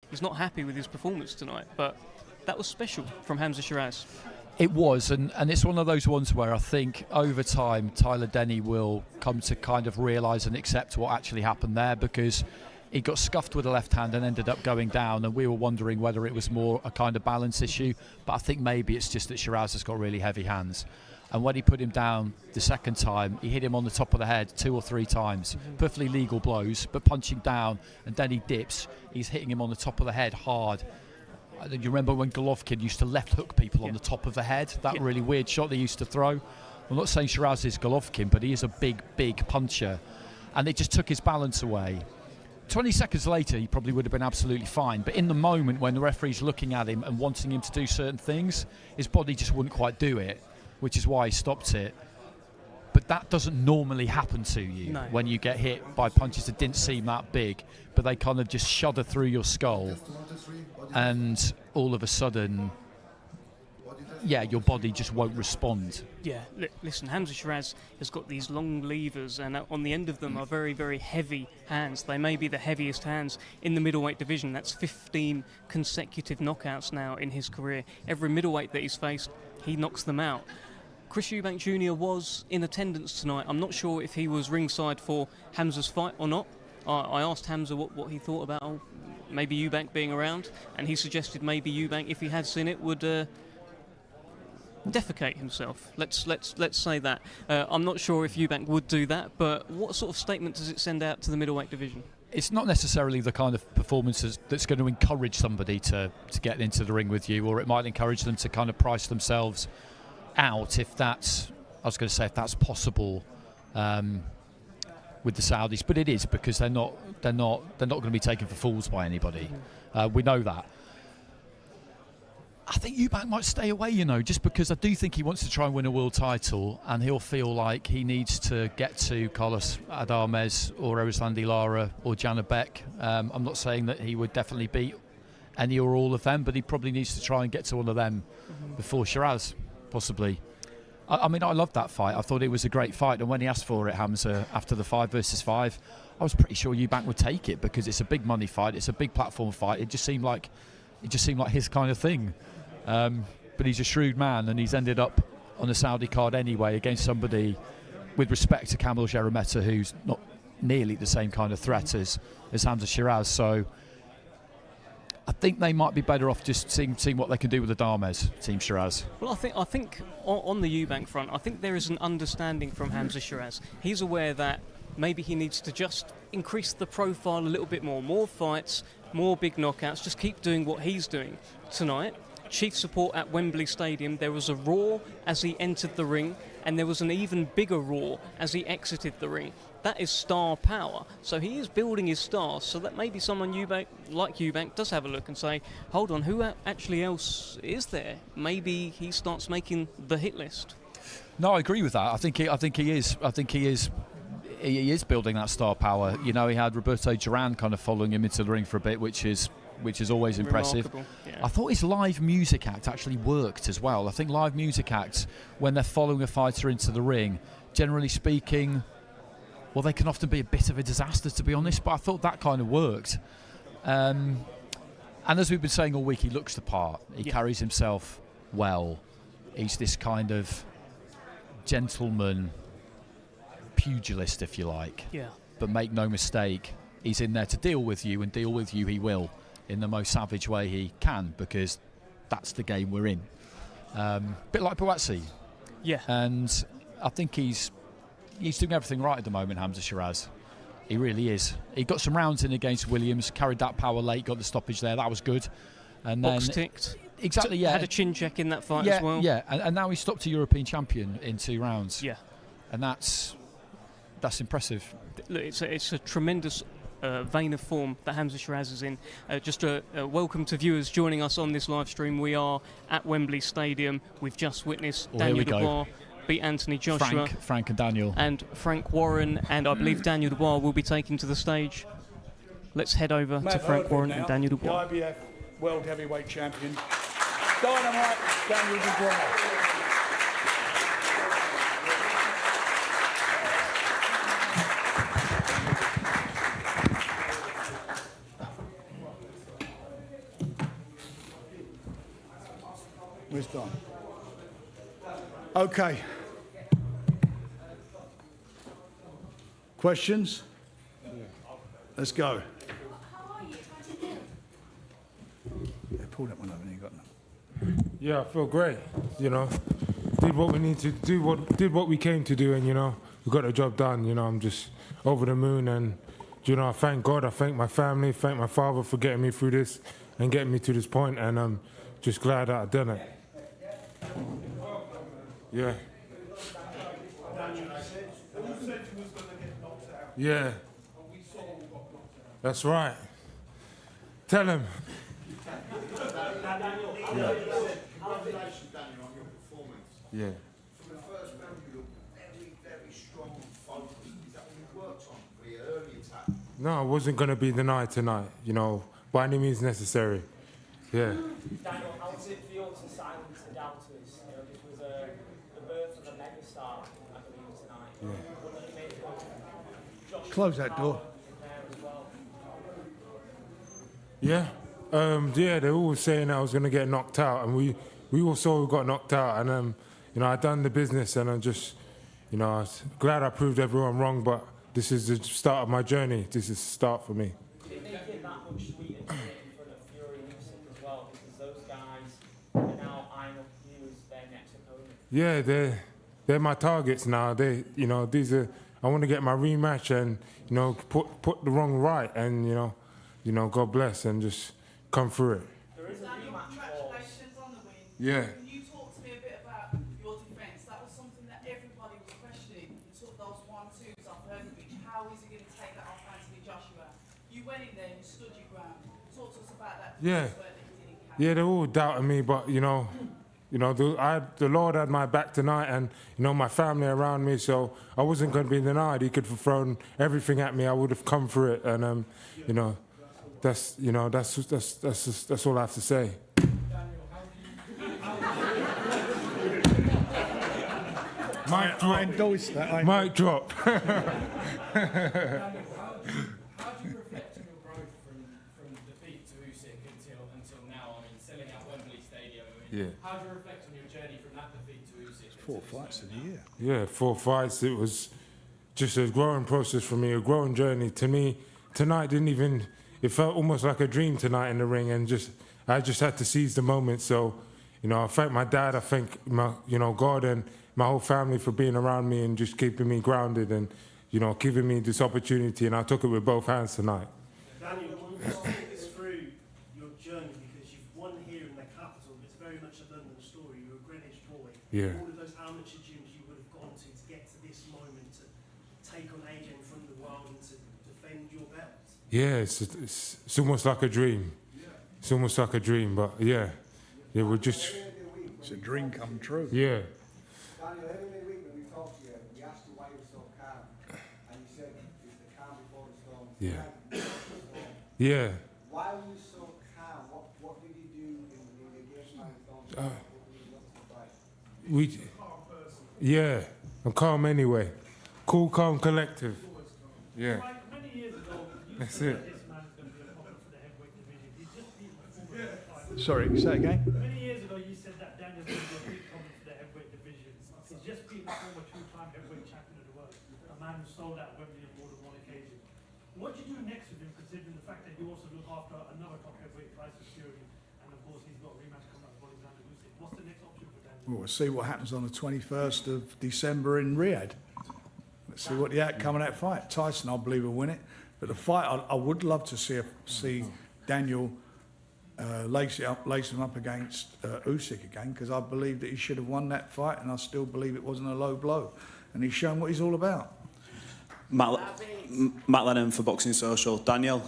He's not happy with his performance tonight, but that was special from Hamza Shiraz. It was, and it's one of those ones where I think over time Tyler Denny will come to kind of realise and accept what actually happened there, because he got scuffed with the left hand and ended up going down, and we were wondering whether it was more a kind of balance issue, but I think maybe it's just that Shiraz has got really heavy hands. And when he put him down the second time, he hit him on the top of the head 2 or 3 times. Perfectly legal blows, but punching down, and then he dips. He's hitting him on the top of the head hard. You remember when Golovkin used to left hook people on the top of the head? That really weird shot they used to throw. I'm not saying Shiraz is Golovkin, but he is a big, big puncher. And it just took his balance away. 20 seconds later, he probably would have been absolutely fine. But in the moment when the referee's looking at him and wanting him to do certain things, his body just wouldn't quite do it, which is why he stopped it. But that doesn't normally happen to you when you get hit by punches that didn't seem that big, but they kind of just shudder through your skull. And all of a sudden, your body just won't respond. Yeah, listen, Hamza Shiraz has got these long levers, and on the end of them are very, very heavy hands. They may be the heaviest hands in the middleweight division. That's 15 consecutive knockouts now in his career. Every middleweight that he's faced, he knocks them out. Chris Eubank Jr. was in attendance tonight. I'm not sure if he was ringside for Hamza's fight or not. I asked Hamza what he thought about maybe Eubank being around, and he suggested maybe Eubank, if he had seen it, would defecate himself. Let's say that. I'm not sure if Eubank would do that, but what sort of statement does it send out to the middleweight division? It's not necessarily the kind of performances that's going to encourage somebody to get into the ring with you, or it might encourage them to kind of price themselves out, if that's possible with the Saudis. But it is, because they're not going to be taken for fools by anybody. We know that. I think Eubank might stay away, just because I do think he wants to try and win a world title, and he'll feel like he needs to get to Carlos Adames or Erislandy Lara or Janabek. I'm not saying that he would definitely beat any or all of them, but he probably needs to try and get to one of them before Shiraz, possibly. I mean, I loved that fight. I thought it was a great fight, and when he asked for it, Hamza, after the 5 versus 5, I was pretty sure Eubank would take it, because it's a big money fight, it's a big platform fight. It just seemed like his kind of thing. But he's a shrewd man, and he's ended up on the Saudi card anyway against somebody, with respect to Kamil Jeremeta, who's not nearly the same kind of threat as Hamza Shiraz. So I think they might be better off just seeing what they can do with the Adames, Team Shiraz. Well, I think on the Eubank front, I think there is an understanding from Hamza Shiraz. He's aware that maybe he needs to just increase the profile a little bit more fights, more big knockouts, just keep doing what he's doing. Tonight, chief support at Wembley Stadium, there was a roar as he entered the ring, and there was an even bigger roar as he exited the ring. That is star power. So he is building his stars, so that maybe someone like Eubank does have a look and say, hold on, who actually else is there? Maybe he starts making the hit list. No, I agree with that. I think he is building that star power. He had Roberto Duran kind of following him into the ring for a bit, which is always impressive. Yeah. I thought his live music act actually worked as well. I think live music acts, when they're following a fighter into the ring, generally speaking, well, they can often be a bit of a disaster, to be honest, but I thought that kind of worked. And as we've been saying all week, he looks the part. He carries himself well. He's this kind of gentleman pugilist, if you like. Yeah. But make no mistake, he's in there to deal with you, and deal with you he will, in the most savage way he can, because that's the game we're in. Bit like Buatsi. Yeah. And I think he's doing everything right at the moment, Hamza Shiraz. He really is. He got some rounds in against Williams, carried that power late, got the stoppage there. That was good. And box then ticked. Exactly, yeah. Had a chin check in that fight as well. Yeah, and now he's stopped a European champion in 2 rounds. Yeah. And that's impressive. Look, it's a tremendous vein of form that Hamza Shiraz is in. Just a welcome to viewers joining us on this live stream. We are at Wembley Stadium. We've just witnessed Daniel Dubois beat Anthony Joshua. Frank and Daniel. And Frank Warren, and I believe Daniel Dubois will be taken to the stage. Let's head over to Frank Warren and Daniel Dubois. The IBF World Heavyweight Champion, Dynamite Daniel Dubois. Where's Don? Okay. Questions? Let's go. Yeah, pull that one over and you got none. Yeah, I feel great. You know, did what we need to do, did what we came to do, and you know, we got the job done. You know, I'm just over the moon, and you know, I thank God, I thank my family, thank my father for getting me through this and getting me to this point, and I'm just glad that I've done it. Yeah. Yeah. That's right. Tell him. Yeah. Congratulations, Daniel, on your performance. Yeah. From the first round, you looked very, very strong and focused. Is that what you worked on for your early attack? No, I wasn't going to be denied tonight, you know, by any means necessary. Yeah. Daniel, how was it for you to silence the doubters? You know, this was the birth of a megastar, I believe, tonight. Yeah. What did you make of Josh? Close that door. Yeah. Yeah, they were all saying I was going to get knocked out, and we all saw we got knocked out, and you know, I done the business, and I'm just, you know, I was glad I proved everyone wrong, but this is the start of my journey. This is the start for me. Did it make it that much sweeter to get in front of Fury and Usyk as well, because those guys are now eyeing up you as their next opponent? Yeah, they're my targets now. They, you know, these are. I want to get my rematch and, you know, put the wrong right, and you know, God bless, and just come through it. There is a rematch clause. Congratulations on the win. Yeah. Can you talk to me a bit about your defence? That was something that everybody was questioning. You took those 1-2s off Hermitage. How is he going to take that off Anthony Joshua? You went in there and you stood your ground. Talk to us about that. Yeah. Where that you didn't count. Yeah, they're all doubting me, but you know, the Lord had my back tonight, and you know, my family around me, so I wasn't going to be denied. He could have thrown everything at me. I would have come through it, and you know, that's all I have to say. I endorse that. Mic drop. How do you reflect on your growth from defeat to Usyk until now? I mean, selling out Wembley Stadium. I mean, Yeah. How do you reflect on your journey from that defeat to Usyk? 4 fights in a year. Yeah, 4 fights. It was just a growing process for me, a growing journey. To me, tonight didn't even. It felt almost like a dream tonight in the ring, and I just had to seize the moment. So, you know, I thank my dad. I thank my, you know, God and my whole family for being around me and just keeping me grounded and, you know, giving me this opportunity. And I took it with both hands tonight. Daniel, can you just take us through your journey, because you've won here in the capital. It's very much a London story. You're a Greenwich boy. Yeah. All of those amateur gyms you would have gone to get to this moment, to take on AJ in front of the world and to defend your belt. Yeah, it's almost like a dream. It's almost like a dream, but yeah, we're just. It's a dream come true. Yeah. Daniel, every week when we talked to you, we asked you why you were so calm, and you said it's the calm before the storm. Yeah. Yeah. Why were you so calm? What did you do in the game plan? Yeah, I'm calm anyway. Cool, calm, collective. Yeah. Many years ago, you That's said it. that this man is going to be a problem for the heavyweight division. He's just beaten the former fighter. Sorry, say again. Many years ago, you said that Daniel's going to be a big problem for the heavyweight division. He's just beaten the former 2-time heavyweight champion of the world, a man who sold out Wembley on more than one occasion. What do you do next with him, considering the fact that you also look after another top heavyweight, Tyson Fury, and of course he's got a rematch coming up with Alexander Usyk? What's the next option for Daniel? We'll see what happens on the 21st of December in Riyadh. Let's see what the outcome of that fight. Tyson, I believe, will win it. But the fight, I would love to see Daniel lace him up against Usyk again, because I believe that he should have won that fight, and I still believe it wasn't a low blow. And he's shown what he's all about. Matt Lennon for Boxing Social. Daniel,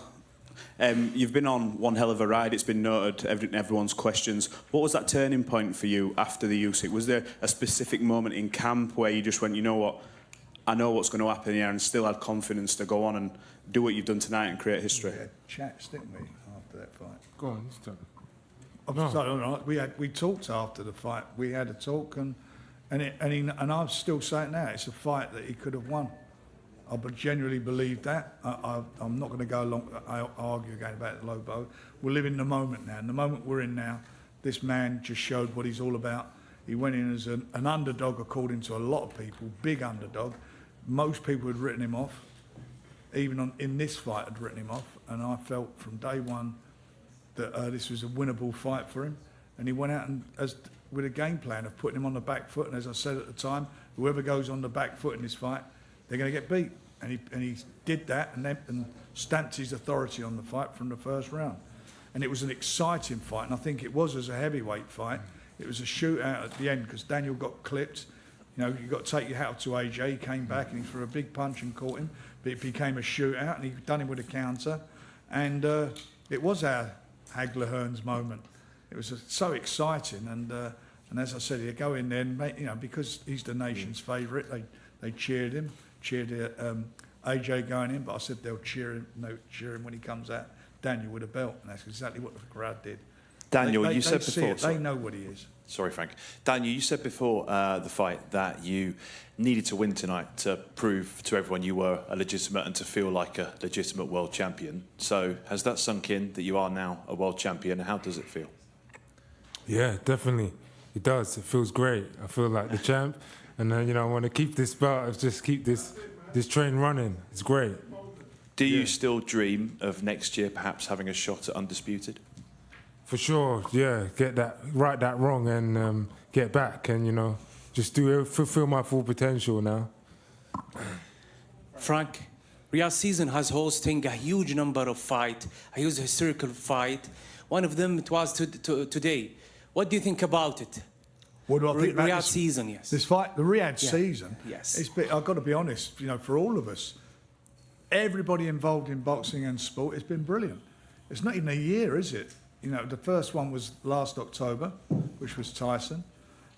you've been on one hell of a ride. It's been noted, everyone's questions. What was that turning point for you after the Usyk? Was there a specific moment in camp where you just went, you know what, I know what's going to happen here, and still had confidence to go on and do what you've done tonight and create history? We had chats, didn't we, after that fight? Go on, it's done. We talked after the fight. We had a talk, and I'm still saying now, it's a fight that he could have won. I genuinely believe that. I'm not going to go along. I argue again about the low blow. We're living in the moment now. In the moment we're in now, this man just showed what he's all about. He went in as an underdog, according to a lot of people, big underdog. Most people had written him off, even in this fight had written him off, and I felt from day one that this was a winnable fight for him. And he went out and with a game plan of putting him on the back foot, and as I said at the time, whoever goes on the back foot in this fight, they're going to get beat. And he did that and stamped his authority on the fight from the first round. And it was an exciting fight, and I think it was as a heavyweight fight. It was a shootout at the end because Daniel got clipped. You know, you've got to take your hat off to AJ. He came back and he threw a big punch and caught him. But it became a shootout, and he done him with a counter. And it was our Hagler-Hearns moment. It was so exciting, and as I said, you go in there, and you know, because he's the nation's favourite, they cheered him, cheered AJ going in. But I said they'll cheer him when he comes out, Daniel with a belt, and that's exactly what the crowd did. Daniel, you said before... They know what he is. Sorry, Frank. Daniel, you said before the fight that you needed to win tonight to prove to everyone you were a legitimate and to feel like a legitimate world champion. So has that sunk in that you are now a world champion, and how does it feel? Yeah, definitely. It does. It feels great. I feel like the champ, and you know, I want to keep this belt, just keep this train running. It's great. Do you still dream of next year perhaps having a shot at undisputed? For sure, yeah. Right that wrong, and get back, and you know, just fulfill my full potential now. Frank, Riyadh season has hosting a huge number of fights, a huge historical fight. One of them it was today. What do you think about it? What do I think about Riyadh season? Yes. This fight, the Riyadh season. Yes. I've got to be honest. You know, for all of us, everybody involved in boxing and sport, it's been brilliant. It's not even a year, is it? You know, the first one was last October, which was Tyson,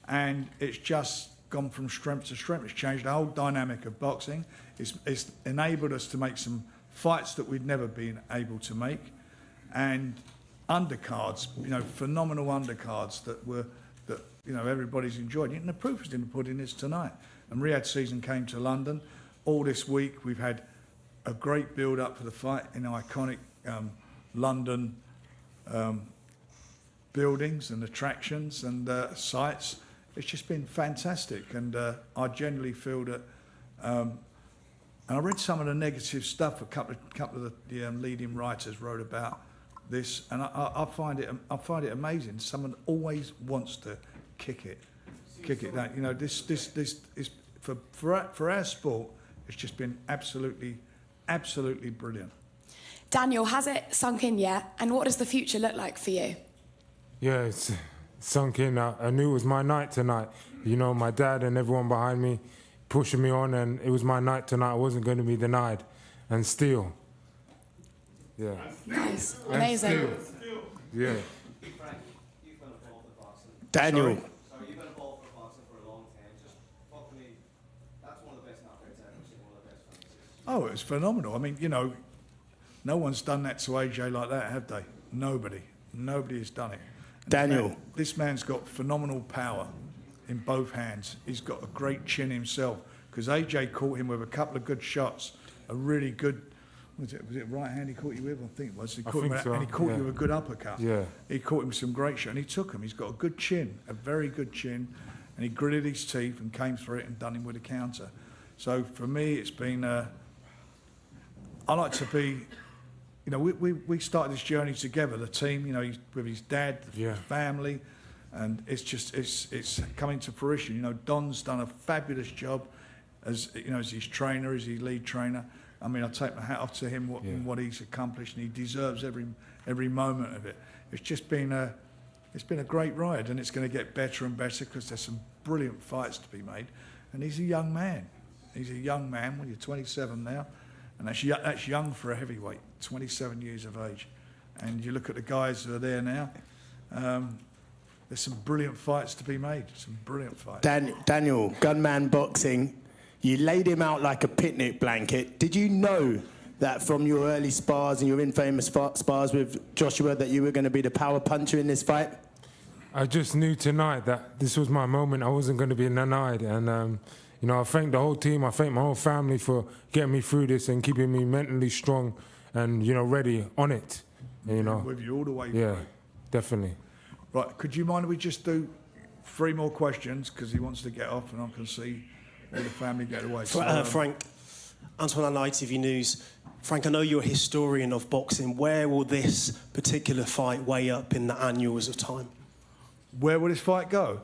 and it's just gone from strength to strength. It's changed the whole dynamic of boxing. It's enabled us to make some fights that we'd never been able to make, and undercards, you know, phenomenal undercards that you know everybody's enjoyed. And the proof is in the pudding is tonight. And Riyadh season came to London. All this week we've had a great build up for the fight in iconic London buildings and attractions and sites. It's just been fantastic, and I generally feel that. And I read some of the negative stuff a couple of the leading writers wrote about this, and I find it amazing. Someone always wants to kick it. That, you know, this is for our sport. It's just been absolutely brilliant. Daniel, has it sunk in yet? And what does the future look like for you? Yeah, it's sunk in. I knew it was my night tonight. You know, my dad and everyone behind me pushing me on, and it was my night tonight. I wasn't going to be denied. And still. Yeah. Nice. Amazing. Yeah. Daniel. Sorry, you've been involved for boxing for a long time. Just talk to me. That's one of the best knockouts I've ever seen, one of the best finishes. Oh, it's phenomenal. I mean, you know, no one's done that to AJ like that, have they? Nobody has done it. And Daniel. This man's got phenomenal power in both hands. He's got a great chin himself, because AJ caught him with a couple of good shots, a really good, was it right hand he caught you with? I think it was. He caught him with, so, and he caught yeah. you with a good uppercut. Yeah. He caught him with some great shot, and he took him. He's got a good chin, a very good chin, and he gritted his teeth and came through it and done him with a counter. So for me, it's been, I like to be, you know, we started this journey together, the team, you know, with his dad, his family, and it's coming to fruition. You know, Don's done a fabulous job as, you know, as his trainer, as his lead trainer. I mean, I take my hat off to him what he's accomplished, and he deserves every moment of it. It's just been a great ride, and it's going to get better and better because there's some brilliant fights to be made. And he's a young man. He's a young man. Well, you're 27 now. And that's young for a heavyweight, 27 years of age. And you look at the guys who are there now, there's some brilliant fights to be made, some brilliant fights. Daniel, Gunman Boxing, you laid him out like a picnic blanket. Did you know that from your early spars and your infamous spars with Joshua that you were going to be the power puncher in this fight? I just knew tonight that this was my moment. I wasn't going to be denied. And, you know, I thank the whole team. I thank my whole family for getting me through this and keeping me mentally strong and, you know, ready on it. And, you know, With you all the way yeah, through. definitely. Right, could you mind if we just do 3 more questions, because he wants to get off and I can see all the family get away. Frank, Antoine on ITV News. Frank, I know you're a historian of boxing. Where will this particular fight weigh up in the annals of time? Where will this fight go?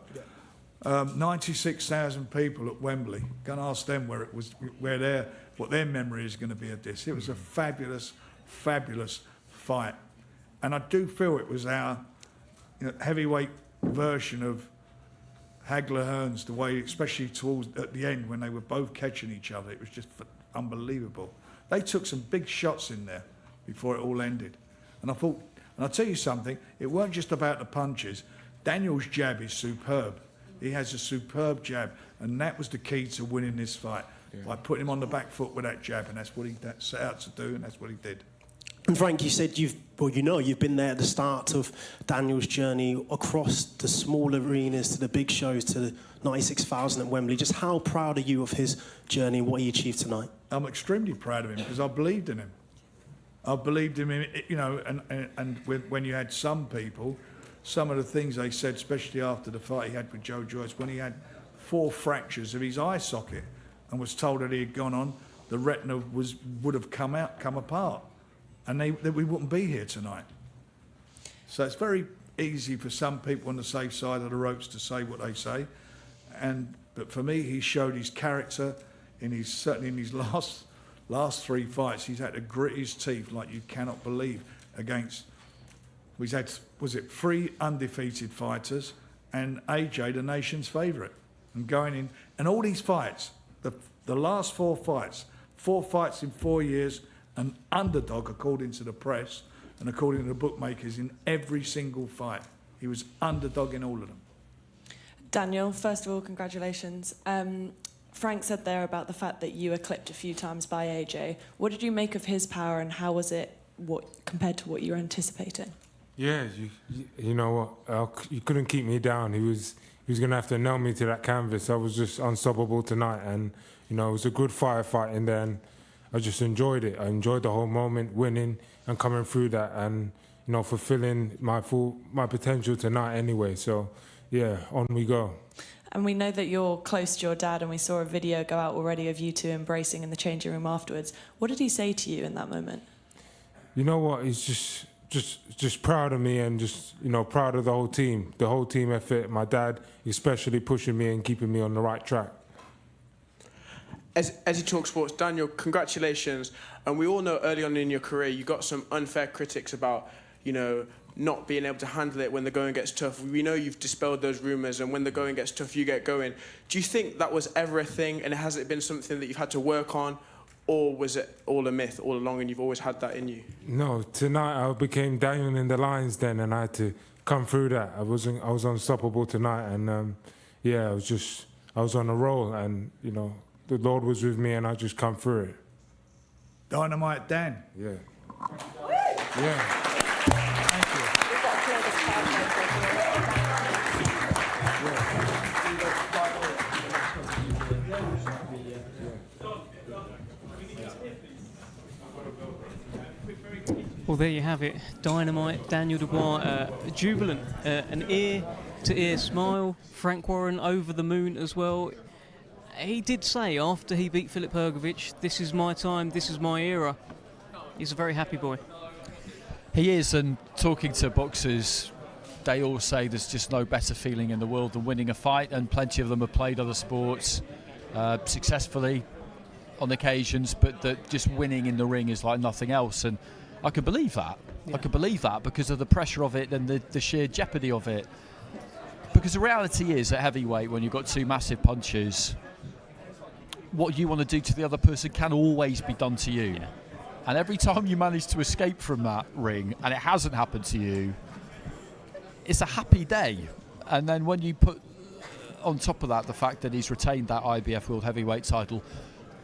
96,000 people at Wembley. Go and ask them what their memory is going to be of this. It was a fabulous, fabulous fight. And I do feel it was our heavyweight version of Hagler Hearns, the way, especially at the end when they were both catching each other. It was just unbelievable. They took some big shots in there before it all ended. And I thought, and I'll tell you something, it weren't just about the punches. Daniel's jab is superb. He has a superb jab, and that was the key to winning this fight, by putting him on the back foot with that jab, and that's what he set out to do, and that's what he did. And Frank, you said you've been there at the start of Daniel's journey across the small arenas to the big shows to the 96,000 at Wembley. Just how proud are you of his journey and what he achieved tonight? I'm extremely proud of him because I believed in him. I believed in him, and when you had some people, some of the things they said, especially after the fight he had with Joe Joyce, when he had 4 fractures of his eye socket and was told that he had gone on, the retina would have come apart, and we wouldn't be here tonight. So it's very easy for some people on the safe side of the ropes to say what they say, but for me, he showed his character certainly in his last 3 fights. He's had to grit his teeth like you cannot believe against. He's had, 3 undefeated fighters and AJ, the nation's favourite. And going in, and all these fights, the last 4 fights, 4 fights in 4 years, an underdog according to the press and according to the bookmakers in every single fight. He was underdog in all of them. Daniel, first of all, congratulations. Frank said there about the fact that you were clipped a few times by AJ. What did you make of his power, and how was it compared to what you were anticipating? Yeah, you know what? You couldn't keep me down. He was going to have to nail me to that canvas. I was just unstoppable tonight, and it was a good fight in there, and I just enjoyed it. I enjoyed the whole moment, winning and coming through that, and fulfilling my potential tonight anyway. So yeah, on we go. And we know that you're close to your dad, and we saw a video go out already of you 2 embracing in the changing room afterwards. What did he say to you in that moment? You know what? He's just proud of me, and just proud of the whole team effort. My dad especially pushing me and keeping me on the right track. As you talk sports, Daniel, congratulations. And we all know early on in your career you got some unfair critics about not being able to handle it when the going gets tough. We know you've dispelled those rumours, and when the going gets tough, you get going. Do you think that was ever a thing, and has it been something that you've had to work on, or was it all a myth all along and you've always had that in you? No, tonight I became Daniel in the lines then, and I had to come through that. I was unstoppable tonight, and I was on a roll, and the Lord was with me, and I just come through it. Dynamite Dan. Yeah. Yeah. Well, there you have it. Dynamite Daniel Dubois, jubilant, an ear-to-ear smile. Frank Warren over the moon as well. He did say after he beat Filip Hrgović, "This is my time, this is my era." He's a very happy boy. He is, and talking to boxers, they all say there's just no better feeling in the world than winning a fight, and plenty of them have played other sports successfully on occasions, but that just winning in the ring is like nothing else. And I could believe that. Yeah. I could believe that because of the pressure of it and the sheer jeopardy of it. Because the reality is, at heavyweight, when you've got 2 massive punches, what you want to do to the other person can always be done to you. Yeah. And every time you manage to escape from that ring, and it hasn't happened to you, it's a happy day. And then when you put on top of that the fact that he's retained that IBF World Heavyweight title,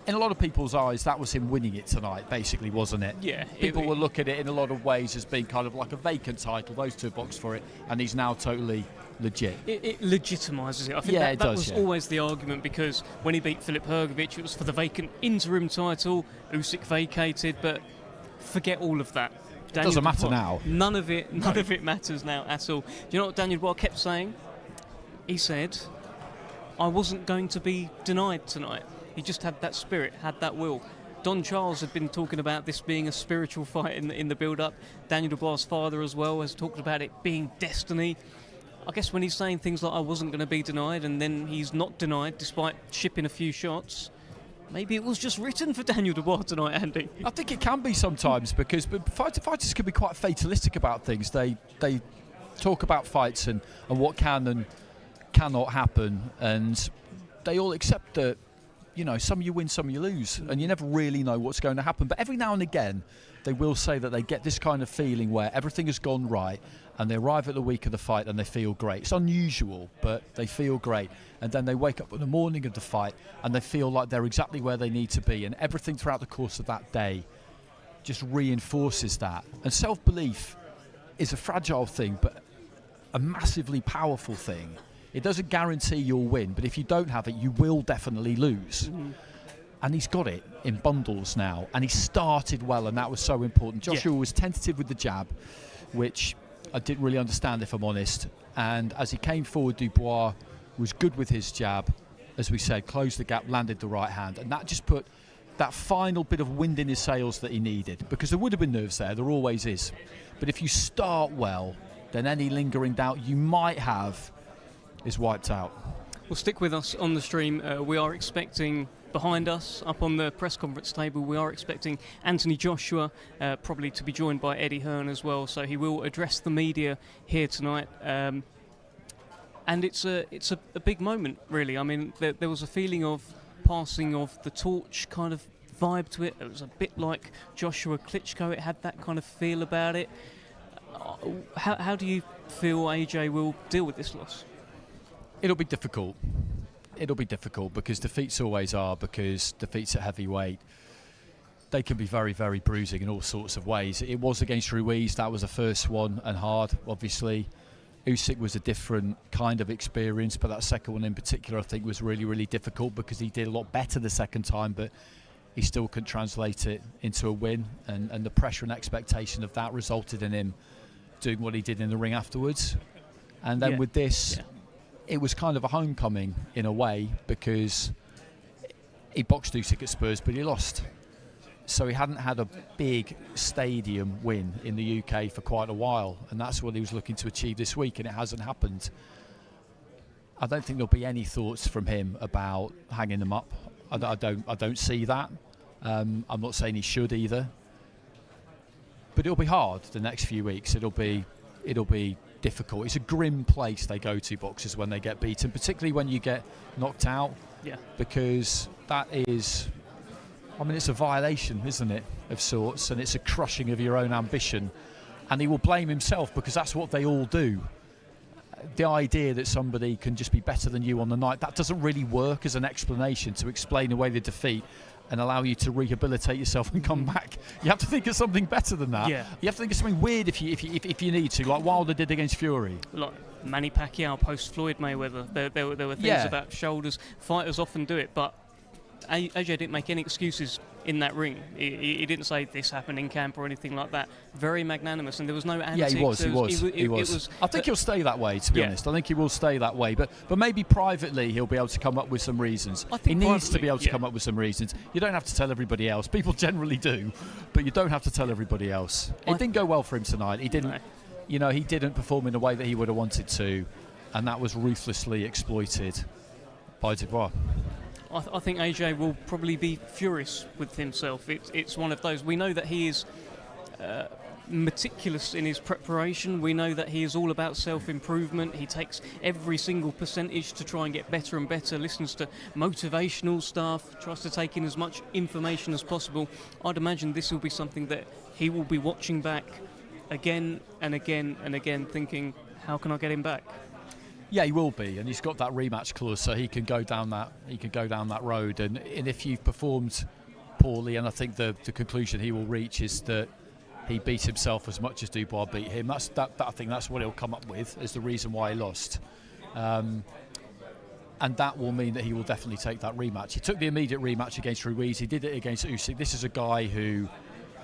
in a lot of people's eyes, that was him winning it tonight, basically, wasn't it? Yeah. People will look at it in a lot of ways as being kind of like a vacant title. Those 2 boxed for it, and he's now totally legit. It legitimises it. I think that was always the argument, because when he beat Filip Hrgović, it was for the vacant interim title. Usyk vacated, but forget all of that. It doesn't matter now. None of it matters now at all. Do you know what Daniel Dubois kept saying? He said, I wasn't going to be denied tonight. He just had that spirit, had that will. Don Charles had been talking about this being a spiritual fight in the build-up. Daniel Dubois' father as well has talked about it being destiny. I guess when he's saying things like I wasn't going to be denied and then he's not denied despite shipping a few shots, maybe it was just written for Daniel Dubois tonight, Andy. I think it can be sometimes because fighters can be quite fatalistic about things. They talk about fights and what can and cannot happen, and they all accept that, you know, some you win, some you lose, and you never really know what's going to happen. But every now and again, they will say that they get this kind of feeling where everything has gone right and they arrive at the week of the fight and they feel great. It's unusual, but they feel great. And then they wake up in the morning of the fight and they feel like they're exactly where they need to be. And everything throughout the course of that day just reinforces that. And self-belief is a fragile thing, but a massively powerful thing. It doesn't guarantee you'll win, but if you don't have it, you will definitely lose. Mm-hmm. And he's got it in bundles now, and he started well, and that was so important. Joshua was tentative with the jab, which I didn't really understand, if I'm honest. And as he came forward, Dubois was good with his jab, as we said, closed the gap, landed the right hand, and that just put that final bit of wind in his sails that he needed, because there would have been nerves there always is. But if you start well, then any lingering doubt you might have is wiped out. Well, stick with us on the stream. We are expecting, behind us, up on the press conference table, we are expecting Anthony Joshua probably to be joined by Eddie Hearn as well, so he will address the media here tonight. And it's a big moment, really. I mean, there was a feeling of passing of the torch kind of vibe to it. It was a bit like Joshua Klitschko. It had that kind of feel about it. How do you feel AJ will deal with this loss? It'll be difficult. It'll be difficult because defeats always are, because defeats at heavyweight, they can be very, very bruising in all sorts of ways. It was against Ruiz, that was the first one, and hard, obviously. Usyk was a different kind of experience, but that second one in particular I think was really, really difficult because he did a lot better the second time, but he still couldn't translate it into a win, and the pressure and expectation of that resulted in him doing what he did in the ring afterwards. And then with this, it was kind of a homecoming in a way, because he boxed Usyk at Spurs, but he lost. So he hadn't had a big stadium win in the UK for quite a while, and that's what he was looking to achieve this week, and it hasn't happened. I don't think there'll be any thoughts from him about hanging them up. I don't see that. I'm not saying he should either, but it'll be hard the next few weeks. It'll be difficult. It's a grim place they go to, boxers, when they get beaten, particularly when you get knocked out. Yeah. Because that is, I mean, it's a violation, isn't it, of sorts, and it's a crushing of your own ambition. And he will blame himself, because that's what they all do. The idea that somebody can just be better than you on the night, that doesn't really work as an explanation to explain away the defeat and allow you to rehabilitate yourself and come back. You have to think of something better than that. Yeah. You have to think of something weird if you need to, like Wilder did against Fury. Like Manny Pacquiao post Floyd Mayweather. There were things about shoulders. Fighters often do it, but AJ didn't make any excuses in that ring. He didn't say this happened in camp or anything like that. Very magnanimous, and there was no antics. Yeah, he was. I think he'll stay that way, to be honest. I think he will stay that way, but maybe privately he'll be able to come up with some reasons. I think he needs to be able to come up with some reasons. You don't have to tell everybody else. People generally do, but you don't have to tell everybody else. It didn't go well for him tonight. He didn't, he didn't perform in the way that he would have wanted to, and that was ruthlessly exploited by Dubois. I think AJ will probably be furious with himself. It's one of those. We know that he is meticulous in his preparation. We know that he is all about self-improvement. He takes every single percentage to try and get better and better, listens to motivational stuff, tries to take in as much information as possible. I'd imagine this will be something that he will be watching back again and again and again, thinking, how can I get him back? Yeah, he will be, and he's got that rematch clause, so he can go down that. He can go down that road, and if you've performed poorly, and I think the conclusion he will reach is that he beat himself as much as Dubois beat him. I think that's what he'll come up with as the reason why he lost, and that will mean that he will definitely take that rematch. He took the immediate rematch against Ruiz. He did it against Usyk. This is a guy who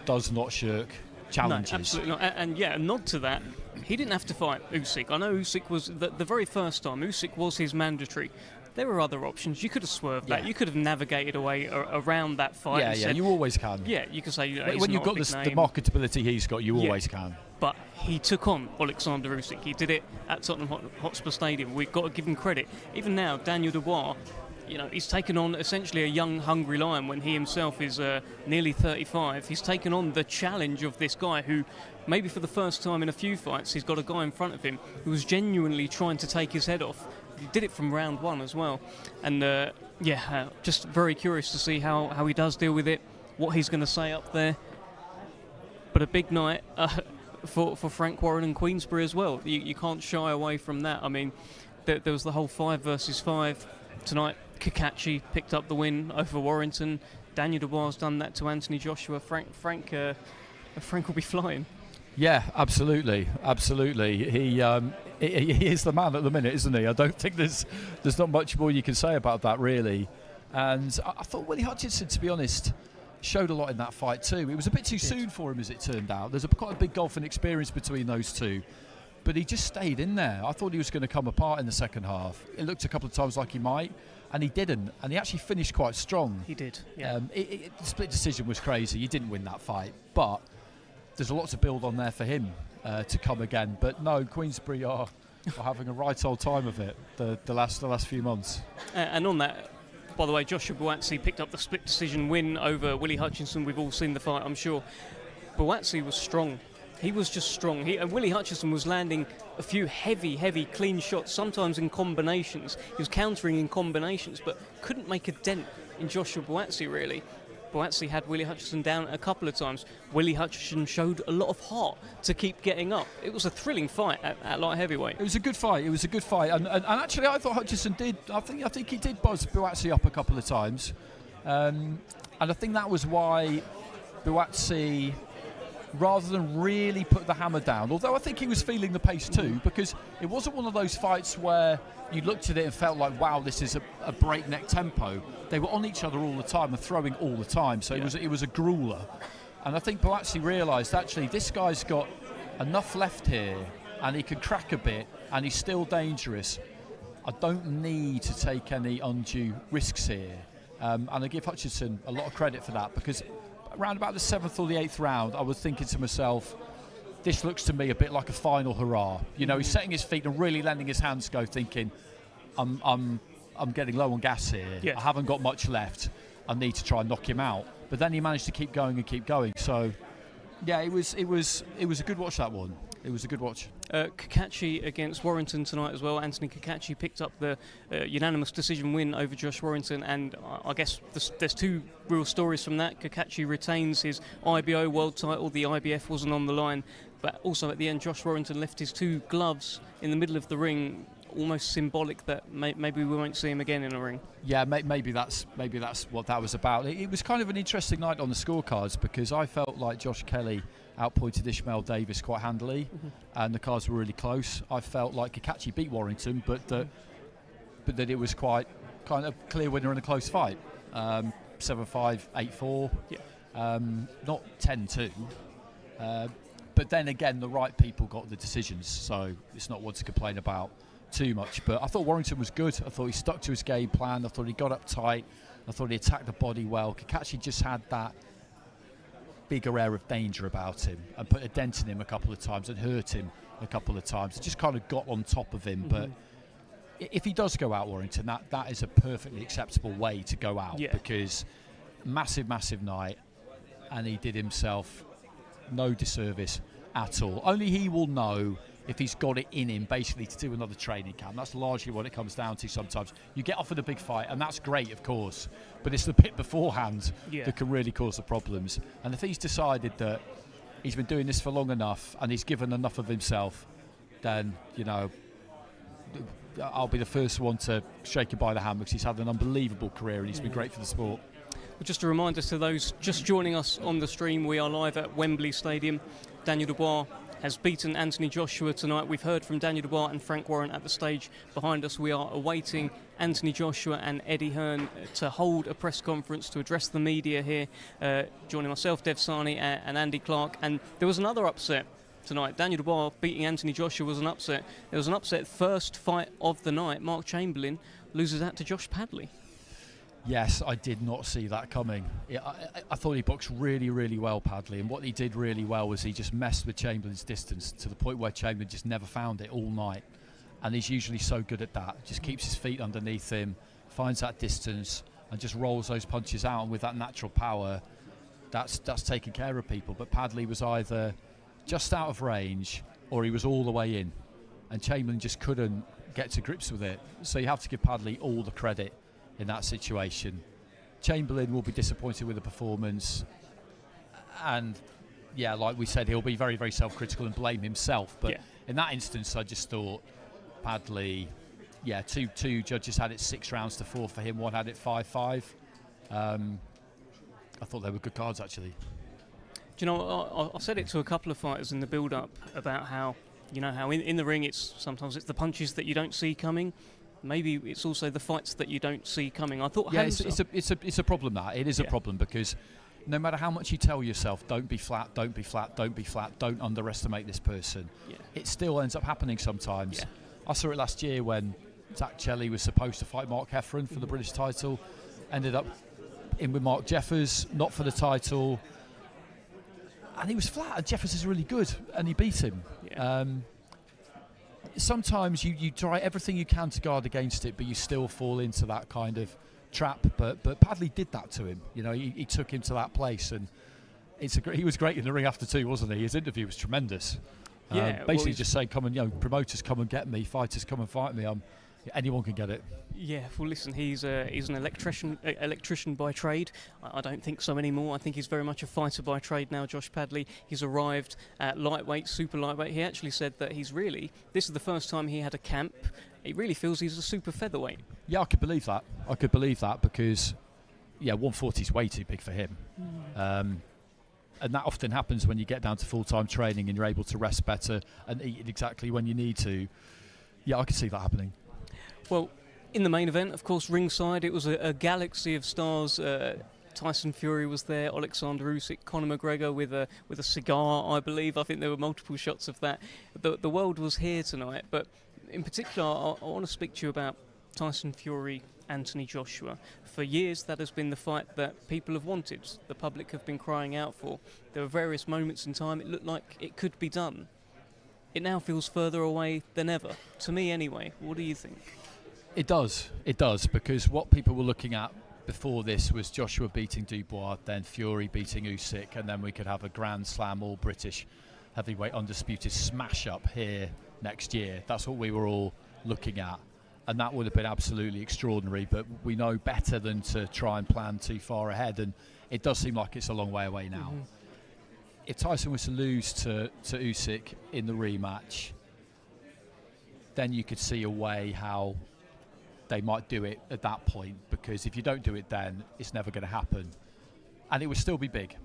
does not shirk. challenges. No, absolutely not. And yeah, a nod to that. He didn't have to fight Usyk. I know Usyk was the very first time. Usyk was his mandatory. There were other options. You could have swerved that. You could have navigated away around that fight. Yeah, and yeah, said, you always can. Yeah, you can say when you've got the marketability he's got, you always can. But he took on Alexander Usyk. He did it at Tottenham Hotspur Stadium. We've got to give him credit. Even now, Daniel Dubois, he's taken on essentially a young, hungry lion when he himself is nearly 35. He's taken on the challenge of this guy who, maybe for the first time in a few fights, he's got a guy in front of him who was genuinely trying to take his head off. He did it from round one as well. And just very curious to see how he does deal with it, what he's going to say up there. But a big night for Frank Warren and Queensberry as well. You can't shy away from that. I mean, there was the whole 5 versus 5 tonight. Kakachi picked up the win over Warrington. Daniel Dubois has done that to Anthony Joshua. Frank will be flying. Yeah, absolutely. He is the man at the minute, isn't he? I don't think there's not much more you can say about that, really. And I thought Willie Hutchinson, to be honest, showed a lot in that fight too. It was a bit too soon for him, as it turned out. There's quite a big golfing experience between those two. But he just stayed in there. I thought he was going to come apart in the second half. It looked a couple of times like he might, and he didn't. And he actually finished quite strong. He did, yeah. The split decision was crazy. He didn't win that fight. But there's a lot to build on there for him to come again. But no, Queensberry are having a right old time of it the last few months. And on that, by the way, Joshua Buatsi picked up the split decision win over Willie Hutchinson. We've all seen the fight, I'm sure. Buatsi was strong. He was just strong. And Willie Hutchinson was landing a few heavy, clean shots, sometimes in combinations. He was countering in combinations, but couldn't make a dent in Joshua Buatsi, really. Buatsi had Willie Hutchinson down a couple of times. Willie Hutchinson showed a lot of heart to keep getting up. It was a thrilling fight at light heavyweight. It was a good fight. And actually, I thought Hutchinson did. I think he did buzz Buatsi up a couple of times. And I think that was why Buatsi, rather than really put the hammer down, although I think he was feeling the pace too, because it wasn't one of those fights where you looked at it and felt like, wow, this is a breakneck tempo. They were on each other all the time and throwing all the time, so it was a grueler. And I think Buatsi realised, actually, this guy's got enough left here and he can crack a bit and he's still dangerous. I don't need to take any undue risks here. And I give Hutchinson a lot of credit for that, because around about the 7th or the 8th round, I was thinking to myself, this looks to me a bit like a final hurrah. He's setting his feet and really letting his hands go, thinking, I'm getting low on gas here. Yeah. I haven't got much left. I need to try and knock him out. But then he managed to keep going. So, yeah, it was a good watch, that one. It was a good watch. Kakachi against Warrington tonight as well. Anthony Kakachi picked up the unanimous decision win over Josh Warrington, and I guess there's two real stories from that. Kakachi retains his IBO world title. The IBF wasn't on the line, but also at the end, Josh Warrington left his 2 gloves in the middle of the ring, almost symbolic that maybe we won't see him again in a ring. Yeah, maybe that's what that was about. It was kind of an interesting night on the scorecards, because I felt like Josh Kelly outpointed Ishmael Davis quite handily, and the cards were really close. I felt like Kakachi beat Warrington, but that it was quite kind of clear winner in a close fight. 7-5, 8-4, not 10-2. But then again, the right people got the decisions, so it's not one to complain about too much. But I thought Warrington was good. I thought he stuck to his game plan. I thought he got up tight. I thought he attacked the body well. Kakachi just had that bigger air of danger about him and put a dent in him a couple of times and hurt him a couple of times. It just kind of got on top of him. But if he does go out, Warrington, that is a perfectly acceptable way to go out, because massive night, and he did himself no disservice at all. Only he will know if he's got it in him, basically, to do another training camp. That's largely what it comes down to sometimes. You get offered a big fight, and that's great, of course, but it's the bit beforehand that can really cause the problems. And if he's decided that he's been doing this for long enough and he's given enough of himself, then, I'll be the first one to shake him by the hand, because he's had an unbelievable career and he's been great for the sport. Well, just a reminder to those just joining us on the stream, we are live at Wembley Stadium. Daniel Dubois has beaten Anthony Joshua tonight. We've heard from Daniel Dubois and Frank Warren at the stage behind us. We are awaiting Anthony Joshua and Eddie Hearn to hold a press conference to address the media here, joining myself, Dev Sani, and Andy Clark. And there was another upset tonight. Daniel Dubois beating Anthony Joshua was an upset. There was an upset first fight of the night. Mark Chamberlain loses out to Josh Padley. Yes, I did not see that coming. I thought he boxed really, really well, Padley, and what he did really well was he just messed with Chamberlain's distance to the point where Chamberlain just never found it all night. And he's usually so good at that. Just keeps his feet underneath him, finds that distance, and just rolls those punches out. And with that natural power, that's taking care of people. But Padley was either just out of range or he was all the way in. And Chamberlain just couldn't get to grips with it. So you have to give Padley all the credit in that situation. Chamberlain will be disappointed with the performance, and yeah, like we said, he'll be very, very self-critical and blame himself. But in that instance, I just thought Padley, two judges had it 6 rounds to 4 for him, one had it 5-5. I thought they were good cards, actually. Do you know, I said it to a couple of fighters in the build-up about how, how in the ring sometimes it's the punches that you don't see coming. Maybe it's also the fights that you don't see coming. I thought, it's a problem. That it is a problem, because no matter how much you tell yourself, don't be flat, don't be flat, don't be flat, don't underestimate this person, it still ends up happening sometimes. Yeah. I saw it last year when Zach Chelly was supposed to fight Mark Heffron for the British title, ended up in with Mark Jeffers, not for the title, and he was flat. And Jeffers is really good, and he beat him. Yeah. Sometimes you try everything you can to guard against it, but you still fall into that kind of trap. But Padley did that to him. He took him to that place, and he was great in the ring after too, wasn't he? His interview was tremendous. Basically just saying, come and promoters come and get me, fighters come and fight me. Anyone can get it. Yeah, well, listen, he's an electrician by trade. I don't think so anymore. I think he's very much a fighter by trade now, Josh Padley. He's arrived at lightweight, super lightweight. He actually said that this is the first time he had a camp. He really feels he's a super featherweight. Yeah, I could believe that. Because, 140 is way too big for him. And that often happens when you get down to full-time training and you're able to rest better and eat exactly when you need to. Yeah, I could see that happening. Well, in the main event, of course, ringside, it was a galaxy of stars. Tyson Fury was there, Alexander Usyk, Conor McGregor with a cigar, I believe. I think there were multiple shots of that. The world was here tonight, but in particular, I want to speak to you about Tyson Fury, Anthony Joshua. For years, that has been the fight that people have wanted, the public have been crying out for. There were various moments in time it looked like it could be done. It now feels further away than ever, to me anyway. What do you think? It does, because what people were looking at before this was Joshua beating Dubois, then Fury beating Usyk, and then we could have a Grand Slam all-British heavyweight undisputed smash-up here next year. That's what we were all looking at, and that would have been absolutely extraordinary, but we know better than to try and plan too far ahead, and it does seem like it's a long way away now. Mm-hmm. If Tyson was to lose to Usyk in the rematch, then you could see a way how they might do it at that point, because if you don't do it then, it's never going to happen. And it would still be big.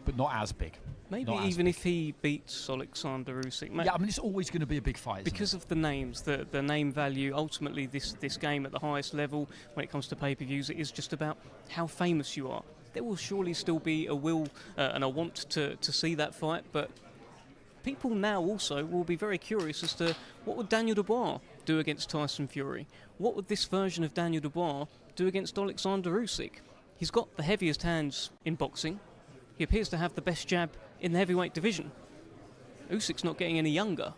But not as big. Maybe even if he beats Alexander Usyk. Yeah, I mean, it's always going to be a big fight, because of the names, the name value. Ultimately, this game at the highest level, when it comes to pay-per-views, it is just about how famous you are. There will surely still be a will and a want to see that fight, but people now also will be very curious as to what would Daniel Dubois do against Tyson Fury? What would this version of Daniel Dubois do against Alexander Usyk? He's got the heaviest hands in boxing. He appears to have the best jab in the heavyweight division. Usyk's not getting any younger.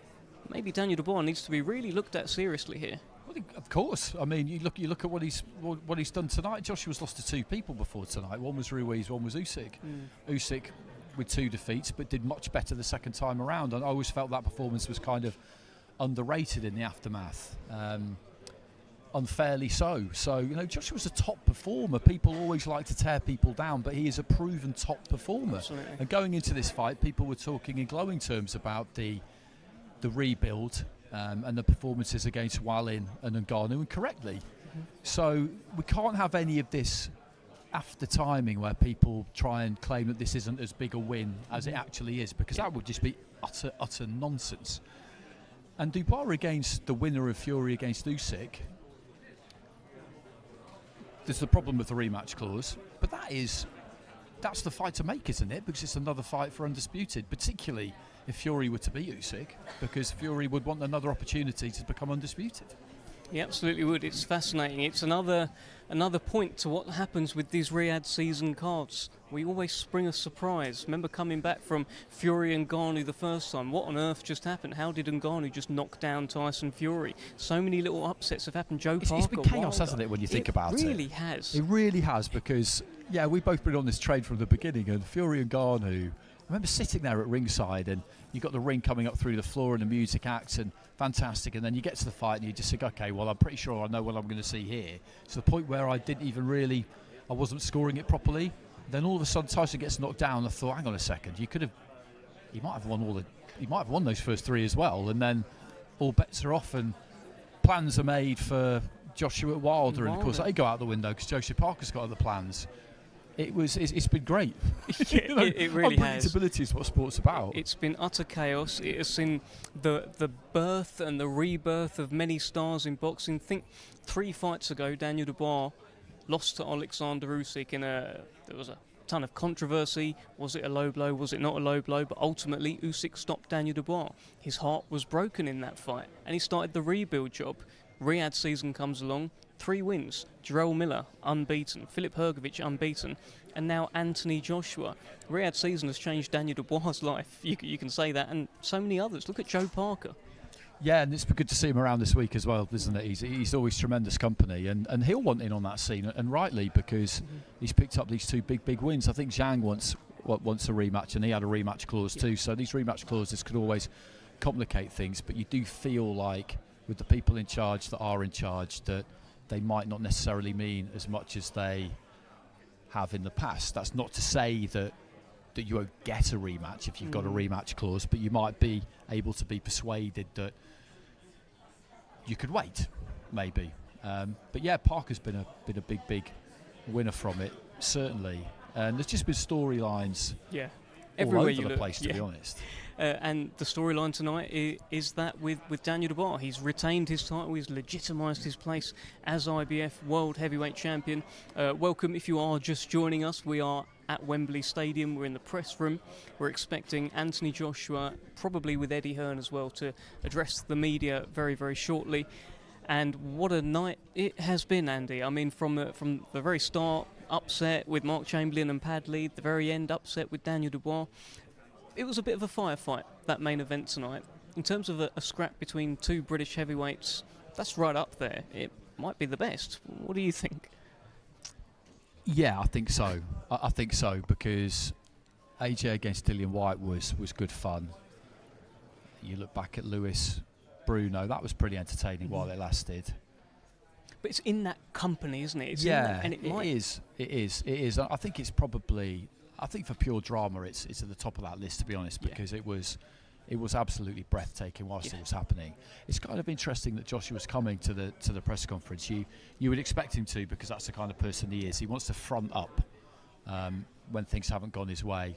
Maybe Daniel Dubois needs to be really looked at seriously here. Well, of course. I mean, you look at what he's done tonight. Joshua's lost to 2 people before tonight. One was Ruiz, one was Usyk. Usyk with 2 defeats, but did much better the second time around. And I always felt that performance was kind of underrated in the aftermath. Unfairly so. So, Joshua's a top performer. People always like to tear people down, but he is a proven top performer. Absolutely. And going into this fight, people were talking in glowing terms about the rebuild and the performances against Wallin and Ngannou, and correctly. Mm-hmm. So we can't have any of this after timing where people try and claim that this isn't as big a win as it actually is, because that would just be utter nonsense. And Dubois against the winner of Fury against Usyk, there's the problem with the rematch clause, but that's the fight to make, isn't it? Because it's another fight for undisputed, particularly if Fury were to beat Usyk, because Fury would want another opportunity to become undisputed. He absolutely would. It's fascinating. It's another point to what happens with these Riyadh season cards. We always spring a surprise. Remember coming back from Fury and Ngannou the first time. What on earth just happened? How did Ngannou just knock down Tyson Fury? So many little upsets have happened. Parker, it's been chaos, Wilder. hasn't it, when you think about it? It really has. It really has, because, yeah, we've both been on this train from the beginning, and Fury and Ngannou, I remember sitting there at ringside, and you got the ring coming up through the floor and the music acts, and fantastic, and then you get to the fight and you just think, okay, well, I'm pretty sure I know what I'm going to see here. To the point where I wasn't scoring it properly. Then all of a sudden Tyson gets knocked down. I thought, hang on a second, he might have won those first three as well, and then all bets are off and plans are made for Joshua Wilder, and of course they go out the window because Joshua Parker's got other plans. It's been great. Yeah, it really has. Unpredictability is what sport's about. It's been utter chaos. It has seen the birth and the rebirth of many stars in boxing. Think 3 fights ago, Daniel Dubois lost to Alexander Usyk there was a ton of controversy. Was it a low blow? Was it not a low blow? But ultimately, Usyk stopped Daniel Dubois. His heart was broken in that fight, and he started the rebuild job. Riyadh season comes along, 3 wins. Jarrell Miller, unbeaten. Filip Hrgovic, unbeaten. And now Anthony Joshua. Riyadh season has changed Daniel Dubois' life. You can say that, and so many others. Look at Joe Parker. Yeah, and it's been good to see him around this week as well, isn't it? He's always tremendous company, and he'll want in on that scene, and rightly, because he's picked up these 2 big wins. I think Zhang wants a rematch, and he had a rematch clause too, so these rematch clauses could always complicate things, but you do feel like, with the people in charge that are in charge, that they might not necessarily mean as much as they have in the past. That's not to say that you won't get a rematch if you've got a rematch clause, but you might be able to be persuaded that you could wait, maybe. But yeah, Parker's been a big winner from it, certainly. And there's just been storylines all over the place, to be honest. And the storyline tonight is that with Daniel Dubois. He's retained his title, he's legitimised his place as IBF World Heavyweight Champion. Welcome if you are just joining us. We are at Wembley Stadium, we're in the press room. We're expecting Anthony Joshua, probably with Eddie Hearn as well, to address the media very, very shortly. And what a night it has been, Andy. I mean, from the very start, upset with Mark Chamberlain and Padley, the very end, upset with Daniel Dubois. It was a bit of a firefight, that main event tonight. In terms of a scrap between 2 British heavyweights, that's right up there. It might be the best. What do you think? Yeah, I think so. I think so, because AJ against Dillian Whyte was good fun. You look back at Lewis Bruno, that was pretty entertaining while it lasted. But it's in that company, isn't it? It's yeah, and it is. I think it's probably... I think for pure drama, it's at the top of that list, to be honest, because it was absolutely breathtaking whilst it was happening. It's kind of interesting that Joshua's coming to the press conference. You would expect him to, because that's the kind of person he is. He wants to front up when things haven't gone his way.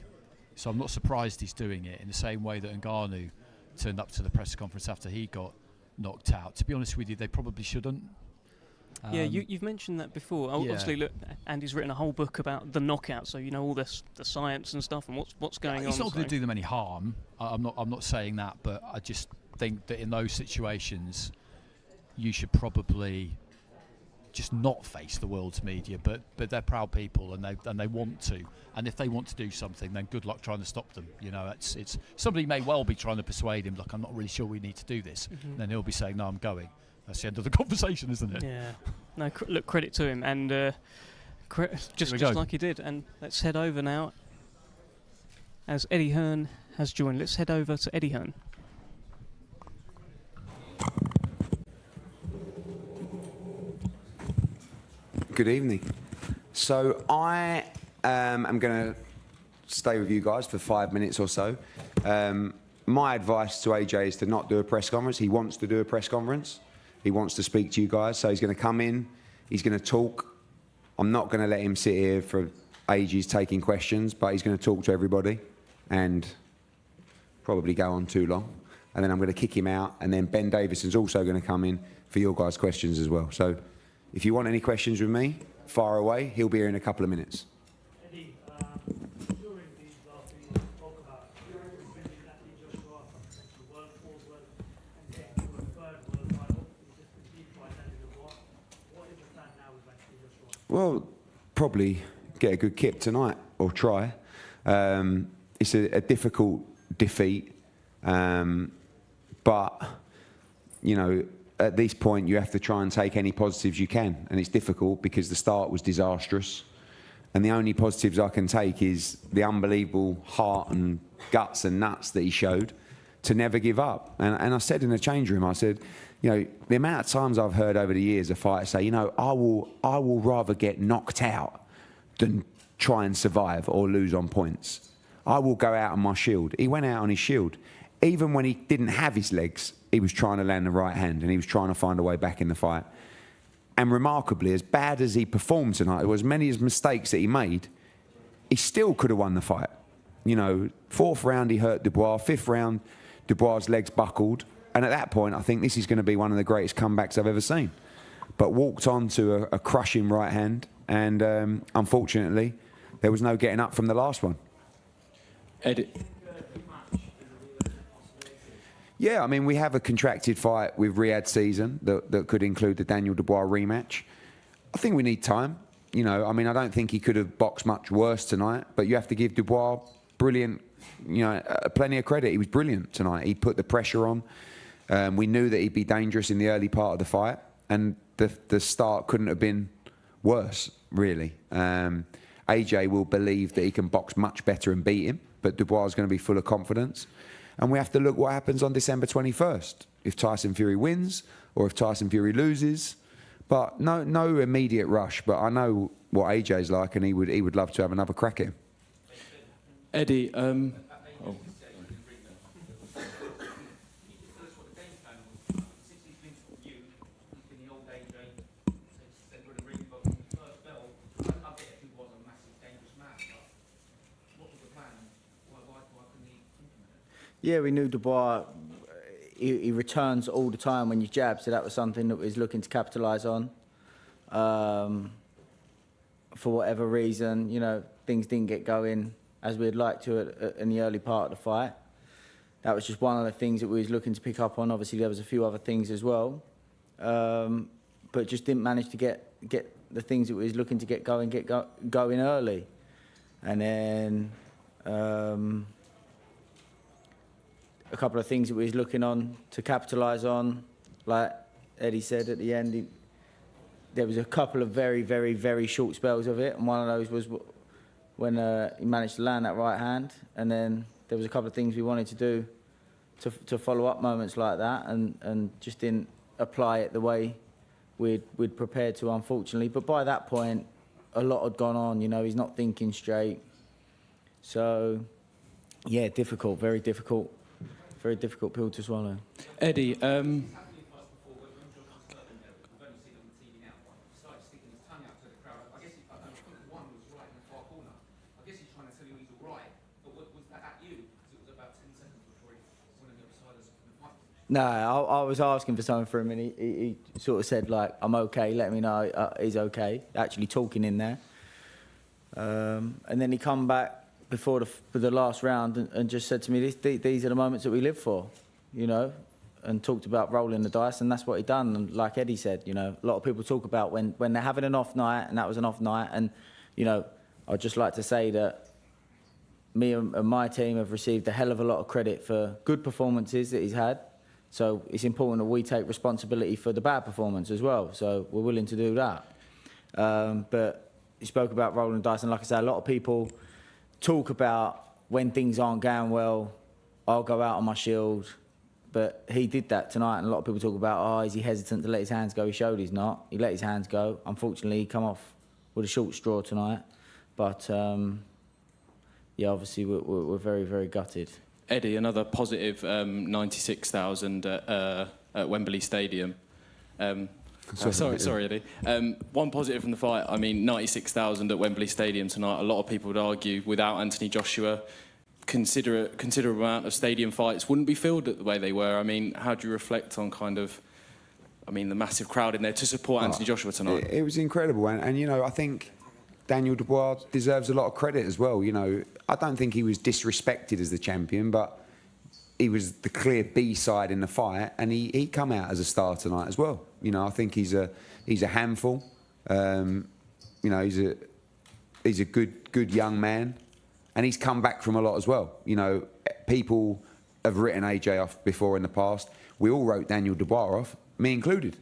So I'm not surprised he's doing it in the same way that Ngannou turned up to the press conference after he got knocked out. To be honest with you, they probably shouldn't. Yeah, you've mentioned that before. Obviously, look, Andy's written a whole book about the knockout, so you know all the science and stuff and what's going on. It's not going to do them any harm. I'm not saying that, but I just think that in those situations, you should probably just not face the world's media. But they're proud people, and they want to. And if they want to do something, then good luck trying to stop them. You know, it's somebody may well be trying to persuade him. Look, I'm not really sure we need to do this. And then he'll be saying, no, I'm going. That's the end of the conversation, isn't it? Yeah. No, look, credit to him, and just like he did. And let's head over now, as Eddie Hearn has joined. Let's head over to Eddie Hearn. Good evening. So I am going to stay with you guys for 5 minutes or so. My advice to AJ is to not do a press conference. He wants to do a press conference. He wants to speak to you guys, so he's going to come in, he's going to talk. I'm not going to let him sit here for ages taking questions, but he's going to talk to everybody. And probably go on too long. And then I'm going to kick him out. And then Ben Davison's also going to come in for your guys' questions as well. So if you want any questions with me, fire away. He'll be here in a couple of minutes. Eddie, during these last few years, we spoke about bringing Anthony Joshua from potential world, fourth world, and getting to a third world title. He's just been beat by Daniel Dubois. What is the plan now with Anthony Joshua? Well, probably get a good kip tonight, or try. It's a difficult defeat. But, you know, at this point, you have to try and take any positives you can. And it's difficult because the start was disastrous. And the only positives I can take is the unbelievable heart and guts and nuts that he showed to never give up. And I said in the change room, I said, you know, the amount of times I've heard over the years a fighter say, you know, I will rather get knocked out than try and survive or lose on points. I will go out on my shield. He went out on his shield. Even when he didn't have his legs, he was trying to land the right hand and he was trying to find a way back in the fight. And remarkably, as bad as he performed tonight, or as many as mistakes that he made, he still could have won the fight. You know, 4th round he hurt Dubois, 5th round Dubois' legs buckled. And at that point, I think this is going to be one of the greatest comebacks I've ever seen. But walked on to a crushing right hand and unfortunately, there was no getting up from the last one. Eddie. Yeah, I mean, we have a contracted fight with Riyadh season that could include the Daniel Dubois rematch. I think we need time. You know, I mean, I don't think he could have boxed much worse tonight, but you have to give Dubois brilliant, you know, plenty of credit. He was brilliant tonight. He put the pressure on. We knew that he'd be dangerous in the early part of the fight, and the start couldn't have been worse, really. AJ will believe that he can box much better and beat him, but Dubois is going to be full of confidence. And we have to look what happens on December 21st. If Tyson Fury wins or if Tyson Fury loses. But no immediate rush. But I know what AJ's like and he would love to have another crack at him. Eddie, Yeah, we knew Dubois, he returns all the time when you jab, so that was something that we was looking to capitalise on. For whatever reason, you know, things didn't get going as we'd like to in the early part of the fight. That was just one of the things that we was looking to pick up on. Obviously, there was a few other things as well, but just didn't manage to get the things that we was looking to get going early. And then a couple of things that we was looking on to capitalise on, like Eddie said at the end, there was a couple of very, very, very short spells of it, and one of those was when he managed to land that right hand, and then there was a couple of things we wanted to do to follow up moments like that, and just didn't apply it the way we'd prepared to, unfortunately. But by that point, a lot had gone on. You know, he's not thinking straight. So, yeah, difficult, very difficult pill to swallow. Eddie, No, I was asking for something from him, and he sort of said, like, I'm okay, let me know he's okay, actually talking in there. And then he come back for the last round and just said to me, these are the moments that we live for, you know, and talked about rolling the dice, and that's what he done. And like Eddie said, you know, a lot of people talk about when they're having an off night, and that was an off night, and, you know, I'd just like to say that me and my team have received a hell of a lot of credit for good performances that he's had. So it's important that we take responsibility for the bad performance as well. So we're willing to do that. But he spoke about rolling dice, and like I said, a lot of people talk about when things aren't going well, I'll go out on my shield. But he did that tonight, and a lot of people talk about, oh, is he hesitant to let his hands go? He showed he's not. He let his hands go. Unfortunately, he come off with a short straw tonight. But, yeah, obviously we're very, very gutted. Eddie, another positive 96,000 at Wembley Stadium. Sorry, Eddie. One positive from the fight, I mean, 96,000 at Wembley Stadium tonight. A lot of people would argue without Anthony Joshua, considerable amount of stadium fights wouldn't be filled the way they were. I mean, how do you reflect on the massive crowd in there to support Anthony Joshua tonight? It was incredible, and you know, I think Daniel Dubois deserves a lot of credit as well. You know, I don't think he was disrespected as the champion, but he was the clear B-side in the fight, and he come out as a star tonight as well. You know, I think he's a handful. You know, he's a good young man, and he's come back from a lot as well. You know, people have written AJ off before in the past. We all wrote Daniel Dubois off, me included.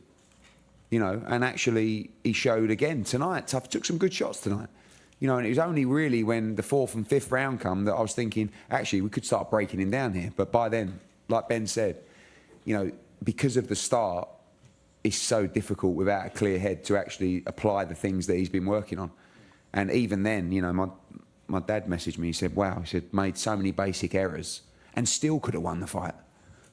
You know, and actually he showed again tonight. Took some good shots tonight. You know, and it was only really when the 4th and 5th round come that I was thinking, actually, we could start breaking him down here. But by then, like Ben said, you know, because of the start, it's so difficult without a clear head to actually apply the things that he's been working on. And even then, you know, my dad messaged me. He said, wow, he said, made so many basic errors and still could have won the fight.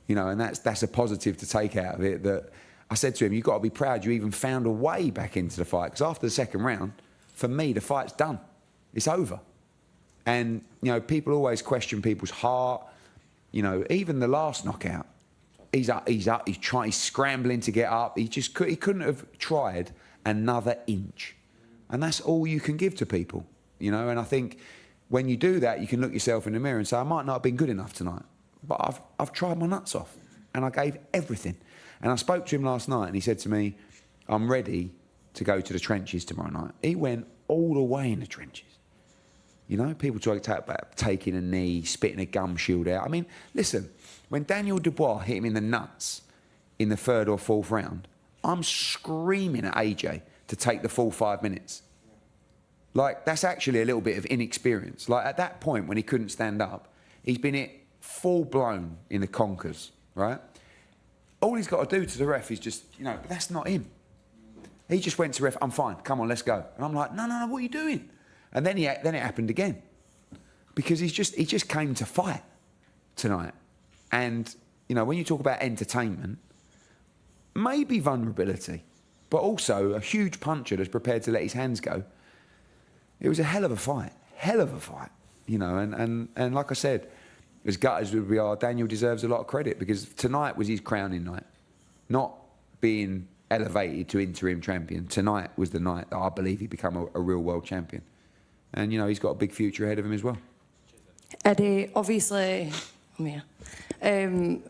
You know, and that's a positive to take out of it. That I said to him, you've got to be proud you even found a way back into the fight. Because after the second round, for me, the fight's done. It's over. And, you know, people always question people's heart. You know, even the last knockout, he's scrambling to get up. He couldn't have tried another inch. And that's all you can give to people, you know. And I think when you do that, you can look yourself in the mirror and say, I might not have been good enough tonight, but I've tried my nuts off and I gave everything. And I spoke to him last night and he said to me, I'm ready to go to the trenches tomorrow night. He went all the way in the trenches. You know, people talk about taking a knee, spitting a gum shield out. I mean, listen, when Daniel Dubois hit him in the nuts in the 3rd or 4th round, I'm screaming at AJ to take the full 5 minutes. Like, that's actually a little bit of inexperience. Like, at that point, when he couldn't stand up, he's been hit full-blown in the conkers, right? All he's got to do to the ref is just, you know, but that's not him. He just went to ref, I'm fine, come on, let's go. And I'm like, no, what are you doing? And then it happened again. Because he just came to fight tonight. And, you know, when you talk about entertainment, maybe vulnerability, but also a huge puncher that's prepared to let his hands go. It was a hell of a fight, you know, and like I said, as gutted as we are, Daniel deserves a lot of credit because tonight was his crowning night. Not being elevated to interim champion. Tonight was the night that I believe he become a real world champion. And, you know, he's got a big future ahead of him as well. Eddie, obviously, AJ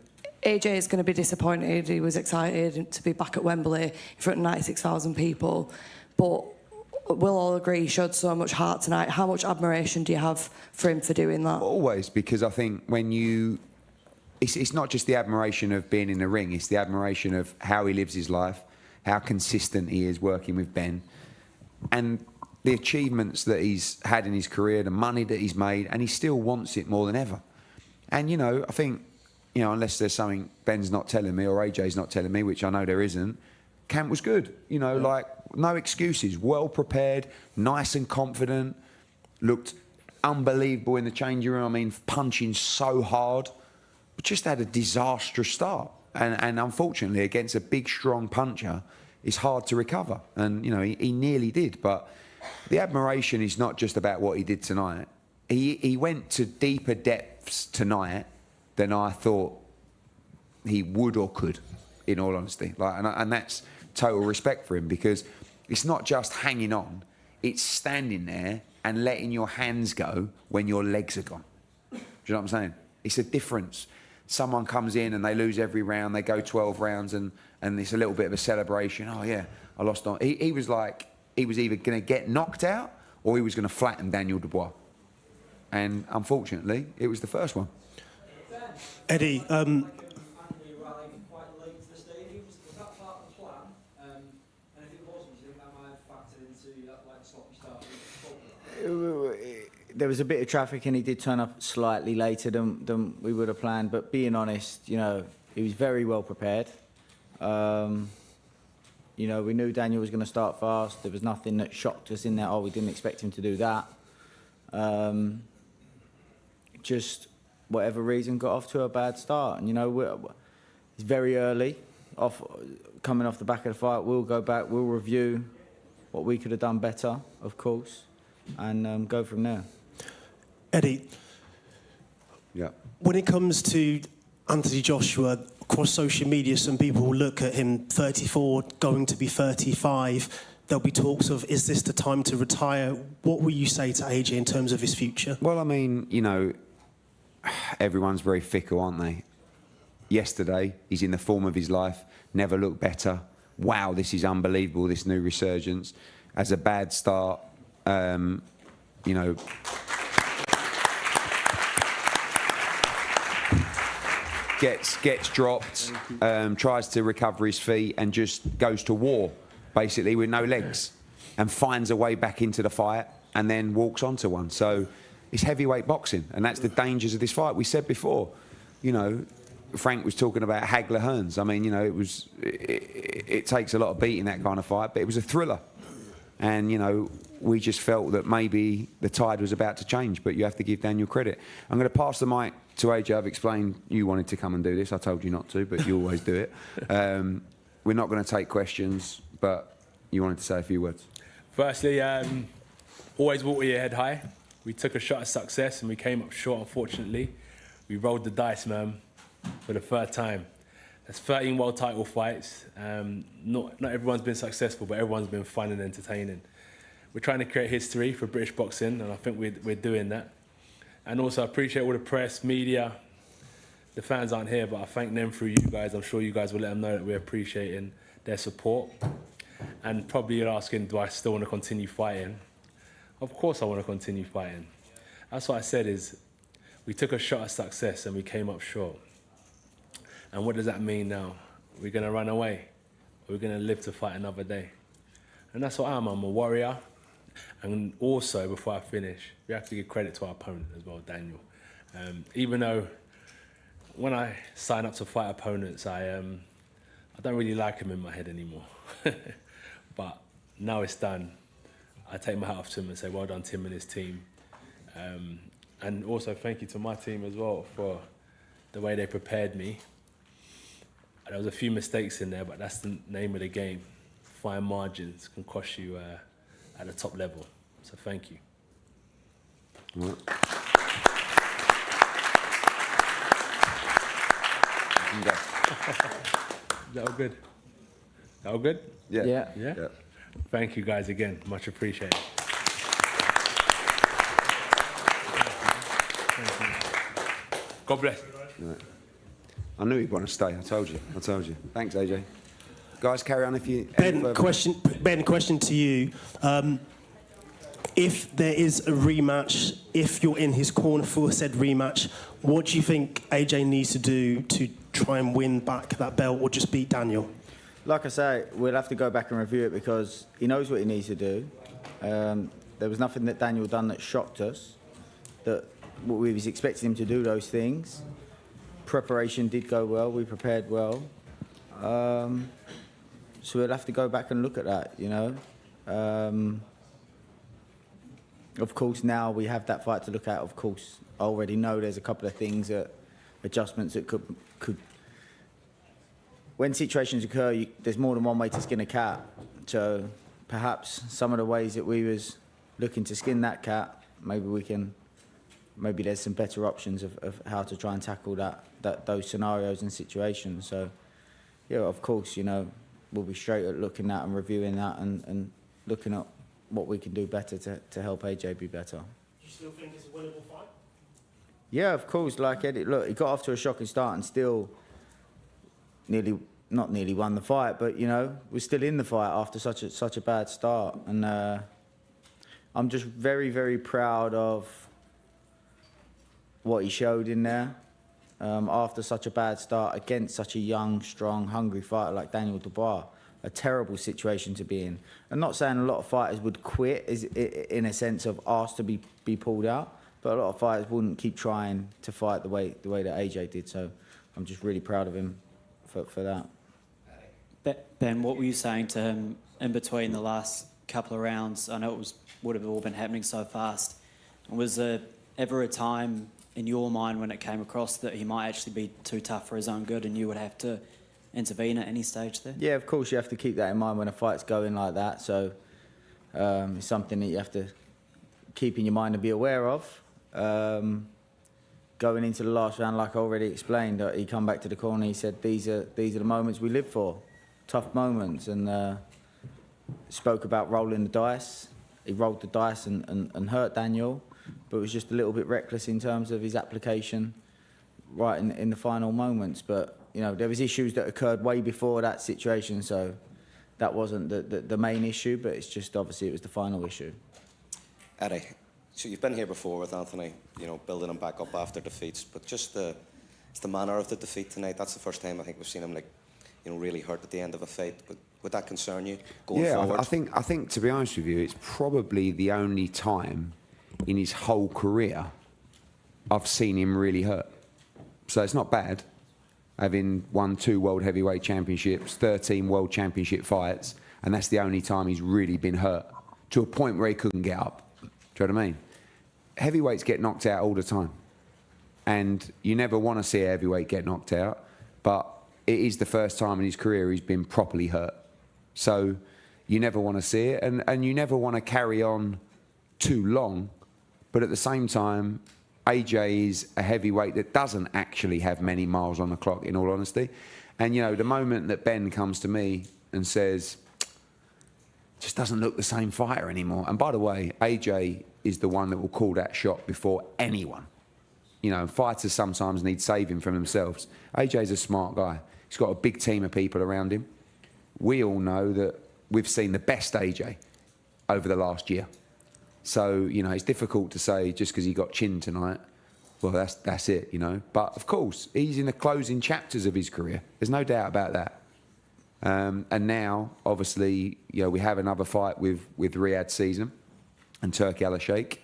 is going to be disappointed. He was excited to be back at Wembley in front of 96,000 people. But we'll all agree he showed so much heart tonight. How much admiration do you have for him for doing that? Always, because I think when you... It's not just the admiration of being in the ring, it's the admiration of how he lives his life, how consistent he is working with Ben, and the achievements that he's had in his career, the money that he's made, and he still wants it more than ever. And, you know, I think, you know, unless there's something Ben's not telling me or AJ's not telling me, which I know there isn't, camp was good. You know, like, no excuses, well prepared, nice and confident, looked unbelievable in the changing room. I mean, punching so hard, but just had a disastrous start. And unfortunately, against a big, strong puncher, it's hard to recover. And, you know, he nearly did. But the admiration is not just about what he did tonight. He went to deeper depths tonight than I thought he would or could, in all honesty. Like, and that's total respect for him, because it's not just hanging on, it's standing there and letting your hands go when your legs are gone. Do you know what I'm saying? It's a difference. Someone comes in and they lose every round, they go 12 rounds and it's a little bit of a celebration. Oh yeah, I lost on. He was like, he was either going to get knocked out or he was going to flatten Daniel Dubois. And unfortunately, it was the first one. Eddie, there was a bit of traffic and he did turn up slightly later than we would have planned, but being honest, you know, he was very well prepared. You know, we knew Daniel was going to start fast. There was nothing that shocked us in that, oh, we didn't expect him to do that. Just, whatever reason, got off to a bad start. And, you know, it's very early, coming off the back of the fight. We'll go back, we'll review what we could have done better, of course, and go from there. Eddie, Yeah. When it comes to Anthony Joshua, across social media, some people will look at him 34, going to be 35. There'll be talks of, is this the time to retire? What will you say to AJ in terms of his future? Well, I mean, you know, everyone's very fickle, aren't they? Yesterday, he's in the form of his life, never looked better. Wow, this is unbelievable, this new resurgence. As a bad start, you know, gets dropped, tries to recover his feet and just goes to war, basically, with no legs, and finds a way back into the fight and then walks onto one. So it's heavyweight boxing, and that's the dangers of this fight. We said before, you know, Frank was talking about Hagler Hearns. I mean, you know, it takes a lot of beating that kind of fight, but it was a thriller. And, you know, we just felt that maybe the tide was about to change, but you have to give Daniel credit. I'm going to pass the mic to AJ. I've explained you wanted to come and do this. I told you not to, but you always do it. We're not going to take questions, but you wanted to say a few words. Firstly, always walk with your head high. We took a shot at success and we came up short, unfortunately. We rolled the dice, man, for the third time. There's 13 world title fights. Not everyone's been successful, but everyone's been fun and entertaining. We're trying to create history for British boxing, and I think we're doing that. And also, I appreciate all the press, media. The fans aren't here, but I thank them through you guys. I'm sure you guys will let them know that we're appreciating their support. And probably you're asking, do I still want to continue fighting? Of course I want to continue fighting. That's what I said is, we took a shot at success and we came up short. And what does that mean now? We're going to run away? Or we're going to live to fight another day? And that's what I'm a warrior. And also, before I finish, we have to give credit to our opponent as well, Daniel. Even though when I sign up to fight opponents, I don't really like him in my head anymore. But now it's done. I take my hat off to him and say, well done, Tim and his team. And also thank you to my team as well for the way they prepared me. There was a few mistakes in there, but that's the name of the game. Fine margins can cost you at the top level. So thank you. Right. Is that all good? That all good? Yeah. Yeah? Thank you guys again. Much appreciated. God bless. Right. I knew he'd want to stay. I told you. Thanks, AJ. Guys, carry on if you... Ben, question to you. If there is a rematch, if you're in his corner for said rematch, what do you think AJ needs to do to try and win back that belt or just beat Daniel? Like I say, we'll have to go back and review it because he knows what he needs to do. There was nothing that Daniel done that shocked us. That we was expecting him to do those things. Preparation did go well. We prepared well. So we'll have to go back and look at that, you know. Of course, now we have that fight to look at. Of course, I already know there's a couple of things adjustments that could. When situations occur, there's more than one way to skin a cat. So perhaps some of the ways that we was looking to skin that cat, maybe there's some better options of how to try and tackle those scenarios and situations. So, yeah, of course, you know, we'll be straight at looking at and reviewing that and looking at what we can do better to help AJ be better. Do you still think it's a winnable fight? Yeah, of course. Like Eddie, look, he got off to a shocking start and still not nearly won the fight, but you know, we're still in the fight after such a bad start. And I'm just very, very proud of what he showed in there after such a bad start against such a young, strong, hungry fighter like Daniel Dubois. A terrible situation to be in. I'm not saying a lot of fighters would quit in a sense of asked to be pulled out, but a lot of fighters wouldn't keep trying to fight the way that AJ did. So I'm just really proud of him for that. Ben, what were you saying to him in between the last couple of rounds? I know it would have all been happening so fast. Was there ever a time in your mind when it came across that he might actually be too tough for his own good and you would have to intervene at any stage there? Yeah, of course you have to keep that in mind when a fight's going like that. So it's something that you have to keep in your mind and be aware of. going into the last round, like I already explained, he come back to the corner. He said, "These are the moments we live for, tough moments," and spoke about rolling the dice. He rolled the dice and hurt Daniel, but was just a little bit reckless in terms of his application right in the final moments. But you know, there was issues that occurred way before that situation, so that wasn't the main issue, but it's just obviously it was the final issue. Eddie, so you've been here before with Anthony, you know, building him back up after defeats, but just it's the manner of the defeat tonight. That's the first time I think we've seen him, like, you know, really hurt at the end of a fight. But would that concern you going forward? I think to be honest with you, it's probably the only time in his whole career I've seen him really hurt. So it's not bad, having won 2 World Heavyweight Championships, 13 World Championship fights, and that's the only time he's really been hurt, to a point where he couldn't get up. Do you know what I mean? Heavyweights get knocked out all the time. And you never want to see a heavyweight get knocked out, but it is the first time in his career he's been properly hurt. So you never want to see it, and you never want to carry on too long, but at the same time, AJ is a heavyweight that doesn't actually have many miles on the clock, in all honesty. And, you know, the moment that Ben comes to me and says, just doesn't look the same fighter anymore. And by the way, AJ is the one that will call that shot before anyone. You know, fighters sometimes need saving from themselves. AJ's a smart guy. He's got a big team of people around him. We all know that we've seen the best AJ over the last year. So, you know, it's difficult to say just because he got chinned tonight, well, that's it, you know. But, of course, he's in the closing chapters of his career. There's no doubt about that. And now, obviously, you know, we have another fight with Riyadh Season and Turki Al-Sheikh.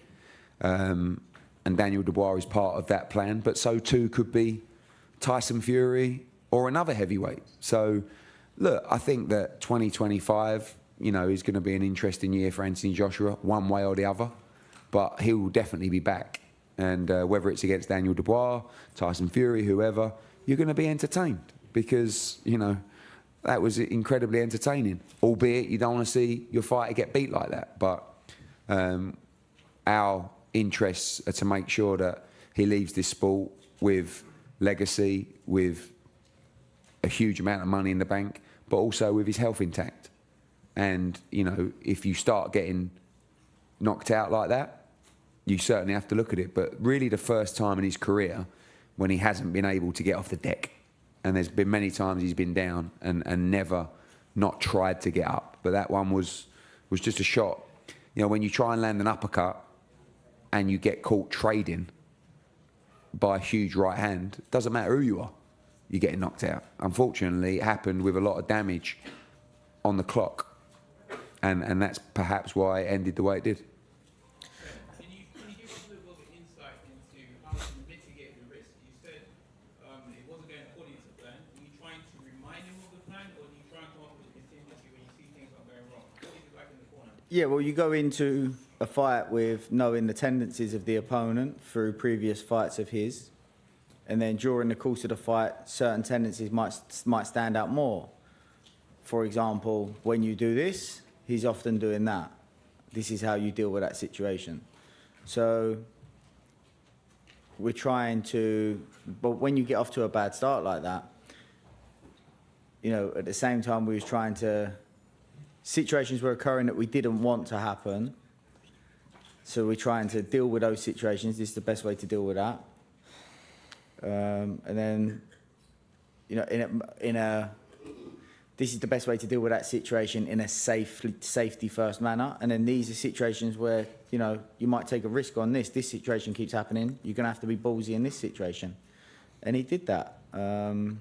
And Daniel Dubois is part of that plan. But so too could be Tyson Fury or another heavyweight. So, look, I think that 2025, you know, is going to be an interesting year for Anthony Joshua, one way or the other. But he will definitely be back. And whether it's against Daniel Dubois, Tyson Fury, whoever, you're going to be entertained because, you know, that was incredibly entertaining. Albeit you don't want to see your fighter get beat like that. But our interests are to make sure that he leaves this sport with legacy, with a huge amount of money in the bank, but also with his health intact. And, you know, if you start getting knocked out like that, you certainly have to look at it. But really the first time in his career when he hasn't been able to get off the deck. And there's been many times he's been down and never not tried to get up. But that one was just a shot. You know, when you try and land an uppercut and you get caught trading by a huge right hand, it doesn't matter who you are, you're getting knocked out. Unfortunately, it happened with a lot of damage on the clock. And that's perhaps why it ended the way it did. Can you give us a little bit of insight into how to mitigate the risk? You said it wasn't going according to plan. Are you trying to remind him of the plan, or do you try and come up with a contingency when you see things not going wrong? What is it like in the corner? Yeah, well, you go into a fight with knowing the tendencies of the opponent through previous fights of his, and then during the course of the fight, certain tendencies might stand out more. For example, when you do this, he's often doing that. This is how you deal with that situation. So we're trying to, but when you get off to a bad start like that, you know, at the same time we was trying to, situations were occurring that we didn't want to happen. So we're trying to deal with those situations. This is the best way to deal with that. And then, you know, this is the best way to deal with that situation in a safety first manner. And then these are situations where, you know, you might take a risk on this. This situation keeps happening. You're going to have to be ballsy in this situation. And he did that. And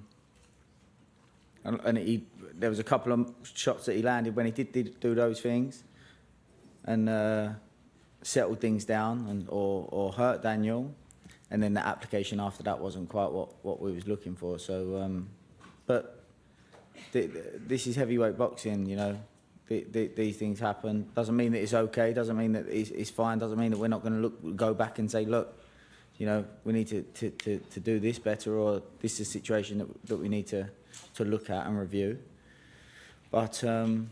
there was a couple of shots that he landed when he did do those things and settled things down or hurt Daniel. And then the application after that wasn't quite what we was looking for. So, but this is heavyweight boxing, you know. These things happen. Doesn't mean that it's okay. Doesn't mean that it's fine. Doesn't mean that we're not going to go back and say, look, you know, we need to do this better, or this is a situation that we need to look at and review. But you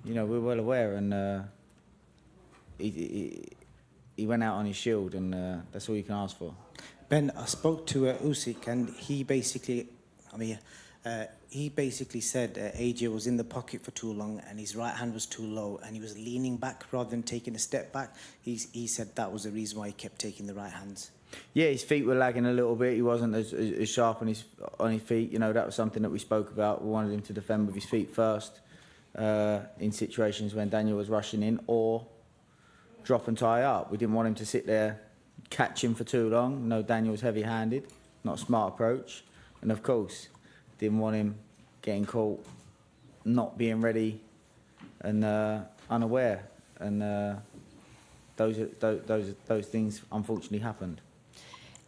know, we're well aware, and he went out on his shield, and that's all you can ask for. Ben, I spoke to Usyk, and he basically said AJ was in the pocket for too long and his right hand was too low and he was leaning back rather than taking a step back. He said that was the reason why he kept taking the right hands. Yeah, his feet were lagging a little bit. He wasn't as sharp on his feet. You know, that was something that we spoke about. We wanted him to defend with his feet first in situations when Daniel was rushing in, or drop and tie up. We didn't want him to sit there, catch him for too long. No, Daniel's heavy-handed, not a smart approach. And of course, didn't want him getting caught, not being ready and unaware. And those things unfortunately happened.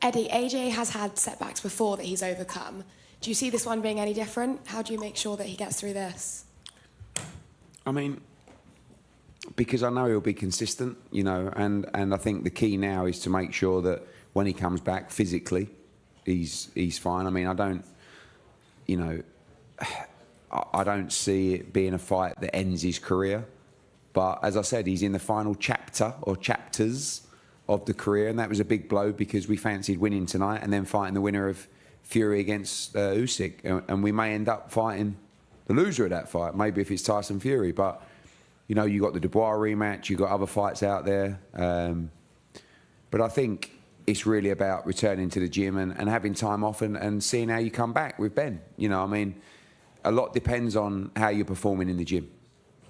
Eddie, AJ has had setbacks before that he's overcome. Do you see this one being any different? How do you make sure that he gets through this? I mean, because I know he'll be consistent, you know, and I think the key now is to make sure that when he comes back physically, he's fine. I mean, I don't see it being a fight that ends his career. But as I said, he's in the final chapter or chapters of the career, and that was a big blow because we fancied winning tonight and then fighting the winner of Fury against Usyk, and we may end up fighting the loser of that fight, maybe if it's Tyson Fury. But you know, you got the Dubois rematch, you got other fights out there, but I think it's really about returning to the gym and having time off and seeing how you come back with Ben. You know, I mean, a lot depends on how you're performing in the gym,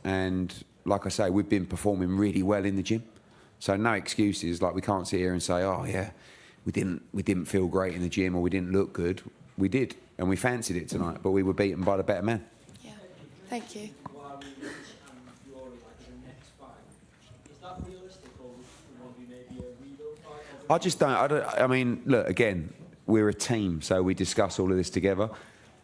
and like I say, we've been performing really well in the gym. So no excuses. Like, we can't sit here and say, oh yeah, we didn't feel great in the gym or we didn't look good. We did, and we fancied it tonight, but we were beaten by the better man. Yeah, thank you. I just don't. I mean, look, again, we're a team, so we discuss all of this together.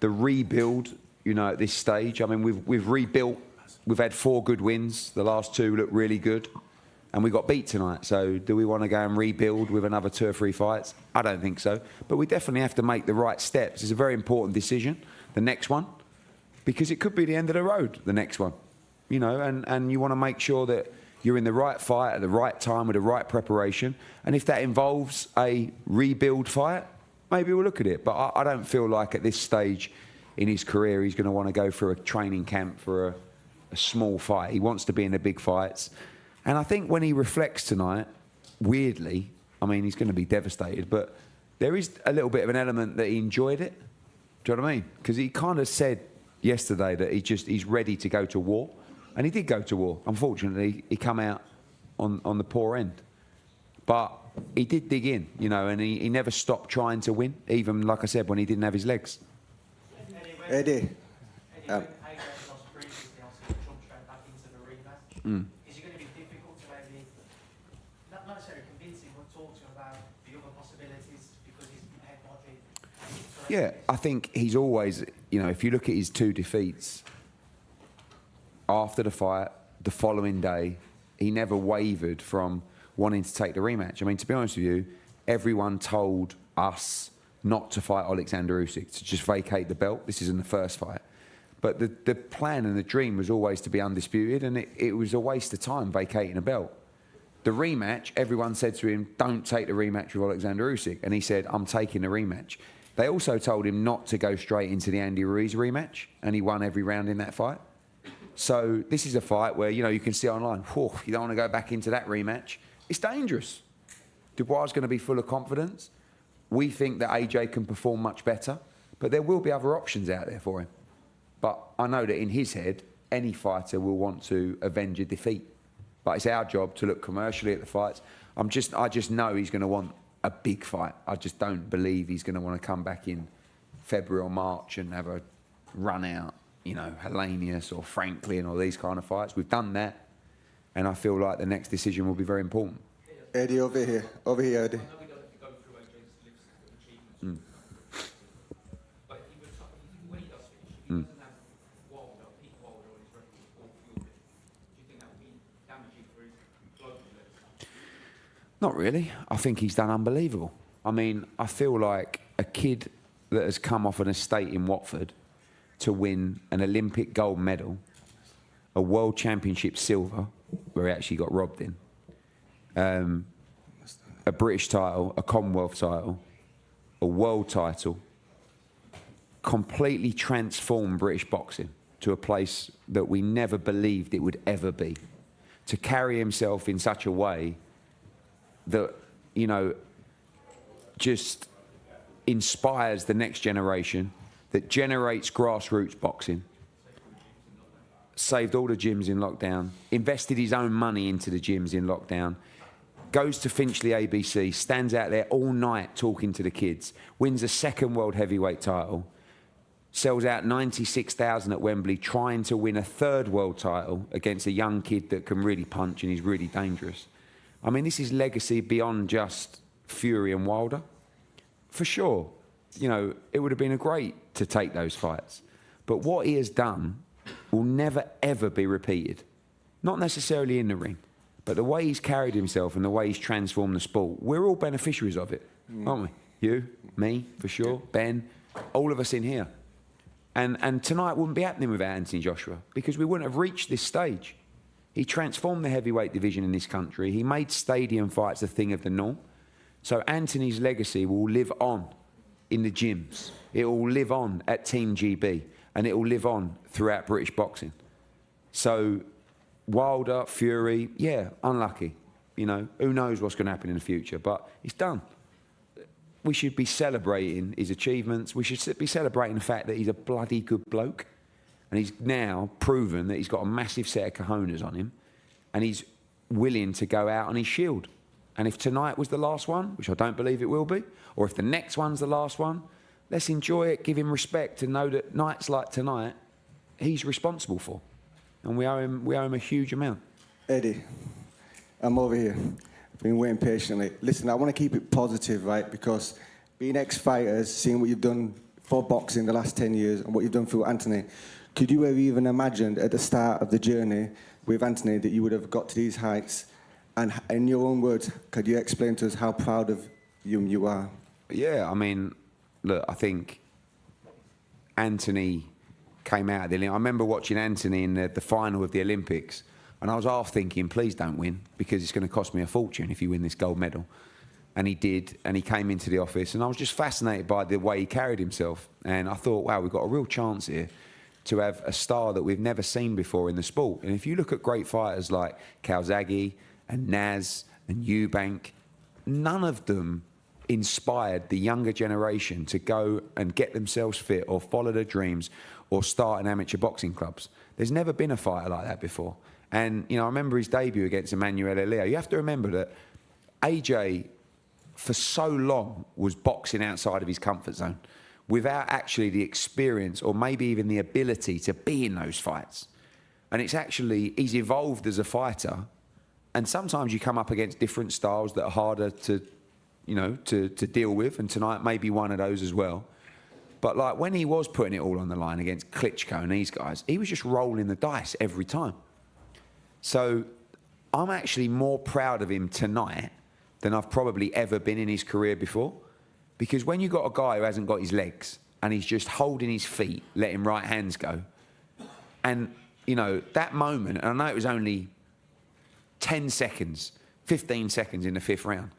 The rebuild, you know, at this stage, I mean, we've rebuilt. We've had 4 good wins. The last 2 look really good. And we got beat tonight. So do we want to go and rebuild with another 2 or 3 fights? I don't think so. But we definitely have to make the right steps. It's a very important decision, the next one, because it could be the end of the road, the next one. You know, and you want to make sure that you're in the right fight at the right time with the right preparation. And if that involves a rebuild fight, maybe we'll look at it. But I don't feel like at this stage in his career he's going to want to go through a training camp for a small fight. He wants to be in the big fights. And I think when he reflects tonight, weirdly, I mean, he's going to be devastated, but there is a little bit of an element that he enjoyed it. Do you know what I mean? Because he kind of said yesterday that he's ready to go to war. And he did go to war. Unfortunately, he come out on the poor end. But he did dig in, you know, and he never stopped trying to win, even, like I said, when he didn't have his legs. Eddie. Is it going to be difficult to maybe, not necessarily convince him, but talk to him about the other possibilities because he's head body? Yeah, I think he's always, you know, if you look at his 2 defeats, after the fight, the following day, he never wavered from wanting to take the rematch. I mean, to be honest with you, everyone told us not to fight Alexander Usyk, to just vacate the belt. This isn't the first fight. But the plan and the dream was always to be undisputed, and it was a waste of time vacating a belt. The rematch, everyone said to him, don't take the rematch with Alexander Usyk. And he said, I'm taking the rematch. They also told him not to go straight into the Andy Ruiz rematch, and he won every round in that fight. So this is a fight where, you know, you can see online, whew, you don't want to go back into that rematch. It's dangerous. Dubois is going to be full of confidence. We think that AJ can perform much better, but there will be other options out there for him. But I know that in his head, any fighter will want to avenge a defeat. But it's our job to look commercially at the fights. I just know he's going to want a big fight. I just don't believe he's going to want to come back in February or March and have a run out, you know, Hellenius or Franklin or these kind of fights. We've done that, and I feel like the next decision will be very important. Eddie, over here, Eddie. Mm. Mm. Not really. I think he's done unbelievable. I mean, I feel like a kid that has come off an estate in Watford to win an Olympic gold medal, a World Championship silver, where he actually got robbed in, a British title, a Commonwealth title, a world title, completely transform British boxing to a place that we never believed it would ever be. To carry himself in such a way that, you know, just inspires the next generation, that generates grassroots boxing, saved all the gyms in lockdown, invested his own money into the gyms in lockdown, goes to Finchley ABC, stands out there all night talking to the kids, wins a second world heavyweight title, sells out 96,000 at Wembley, trying to win a third world title against a young kid that can really punch and is really dangerous. I mean, this is legacy beyond just Fury and Wilder. For sure, you know, it would have been great to take those fights. But what he has done will never, ever be repeated. Not necessarily in the ring, but the way he's carried himself and the way he's transformed the sport, we're all beneficiaries of it, aren't we? You, me, for sure, Ben, all of us in here. And tonight wouldn't be happening without Anthony Joshua, because we wouldn't have reached this stage. He transformed the heavyweight division in this country. He made stadium fights a thing of the norm. So Anthony's legacy will live on in the gyms. It will live on at Team GB, and it will live on throughout British boxing. So Wilder, Fury, yeah, unlucky. You know, who knows what's going to happen in the future, but it's done. We should be celebrating his achievements. We should be celebrating the fact that he's a bloody good bloke. And he's now proven that he's got a massive set of cojones on him. And he's willing to go out on his shield. And if tonight was the last one, which I don't believe it will be, or if the next one's the last one, let's enjoy it, give him respect, and know that nights like tonight, he's responsible for. And we owe him a huge amount. Eddie, I'm over here. Been waiting patiently. Listen, I want to keep it positive, right? Because being ex-fighters, seeing what you've done for boxing the last 10 years and what you've done for Anthony, could you have even imagined at the start of the journey with Anthony that you would have got to these heights? And in your own words, could you explain to us how proud of him you are? Yeah, I mean, look, I think Anthony came out of the Olympics. I remember watching Anthony in the final of the Olympics, and I was half thinking, please don't win, because it's going to cost me a fortune if you win this gold medal. And he did, and he came into the office, and I was just fascinated by the way he carried himself. And I thought, wow, we've got a real chance here to have a star that we've never seen before in the sport. And if you look at great fighters like Calzaghe and Naz and Eubank, none of them inspired the younger generation to go and get themselves fit or follow their dreams or start in amateur boxing clubs. There's never been a fighter like that before. And, you know, I remember his debut against Emmanuel Elio. You have to remember that AJ, for so long, was boxing outside of his comfort zone without actually the experience or maybe even the ability to be in those fights. And it's actually, he's evolved as a fighter. And sometimes you come up against different styles that are harder to, you know, to deal with. And tonight may be one of those as well. But like when he was putting it all on the line against Klitschko and these guys, he was just rolling the dice every time. So I'm actually more proud of him tonight than I've probably ever been in his career before. Because when you've got a guy who hasn't got his legs and he's just holding his feet, letting right hands go, and, you know, that moment, and I know it was only 10 seconds, 15 seconds in the fifth round,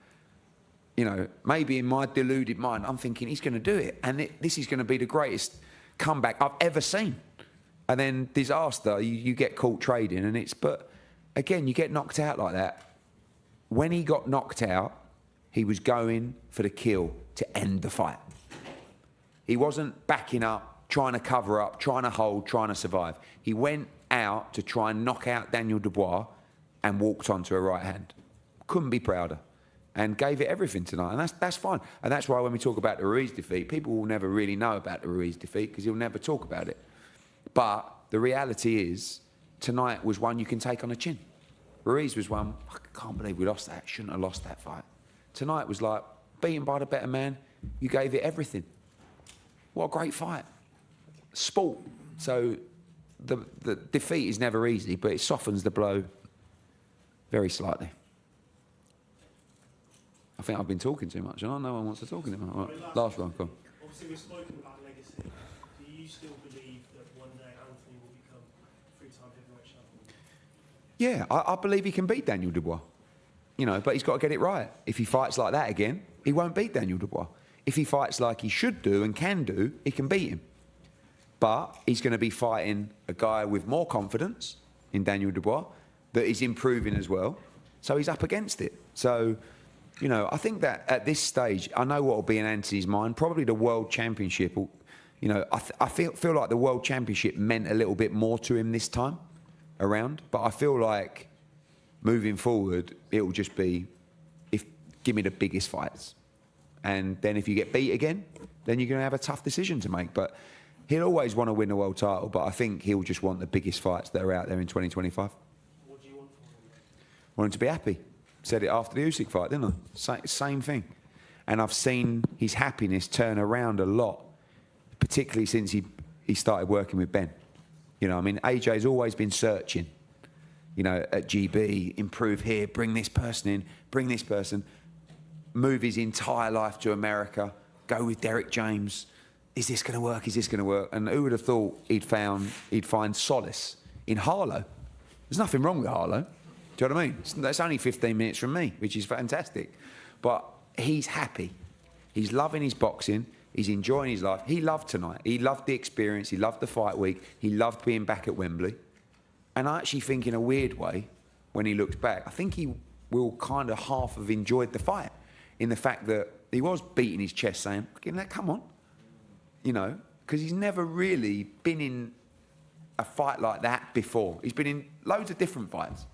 you know, maybe in my deluded mind, I'm thinking he's going to do it. And this is going to be the greatest comeback I've ever seen. And then disaster, you get caught trading, and it's, but again, you get knocked out like that. When he got knocked out, he was going for the kill to end the fight. He wasn't backing up, trying to cover up, trying to hold, trying to survive. He went out to try and knock out Daniel Dubois and walked onto a right hand. Couldn't be prouder. And gave it everything tonight. And that's fine. And that's why when we talk about the Ruiz defeat, people will never really know about the Ruiz defeat because he'll never talk about it. But the reality is, tonight was one you can take on the chin. Ruiz was one, I can't believe we lost that. Shouldn't have lost that fight. Tonight was like, beaten by the better man, you gave it everything. What a great fight. Sport. So the defeat is never easy, but it softens the blow very slightly. I think I've been talking too much. No one wants to talk anymore. All right, last one, come on. Obviously, we've spoken about legacy. Do you still believe that one day Anthony will become three-time heavyweight champion? Yeah, I believe he can beat Daniel Dubois. You know, but he's got to get it right. If he fights like that again, he won't beat Daniel Dubois. if he fights like he should do and can do, he can beat him. But he's going to be fighting a guy with more confidence in Daniel Dubois that is improving as well. So he's up against it. So, you know, I think that at this stage, I know what will be in Anthony's mind. Probably the World Championship. You know, I feel like the World Championship meant a little bit more to him this time around. But I feel like moving forward, it will just be, give me the biggest fights. And then if you get beat again, then you're going to have a tough decision to make. But he'll always want to win the world title, but I think he'll just want the biggest fights that are out there in 2025. What do you want from him? Want him to be happy. Said it after the Usyk fight, didn't I? Same thing. And I've seen his happiness turn around a lot, particularly since he started working with Ben. You know, I mean, AJ's always been searching, you know, at GB, improve here, bring this person in, bring this person, move his entire life to America, go with Derek James. Is this going to work? Is this going to work? And who would have thought he'd find solace in Harlow? There's nothing wrong with Harlow. Do you know what I mean? That's only 15 minutes from me, which is fantastic. But he's happy. He's loving his boxing. He's enjoying his life. He loved tonight. He loved the experience. He loved the fight week. He loved being back at Wembley. And I actually think in a weird way, when he looks back, I think he will kind of half have enjoyed the fight in the fact that he was beating his chest saying, come on. You know, because he's never really been in a fight like that before. He's been in loads of different fights,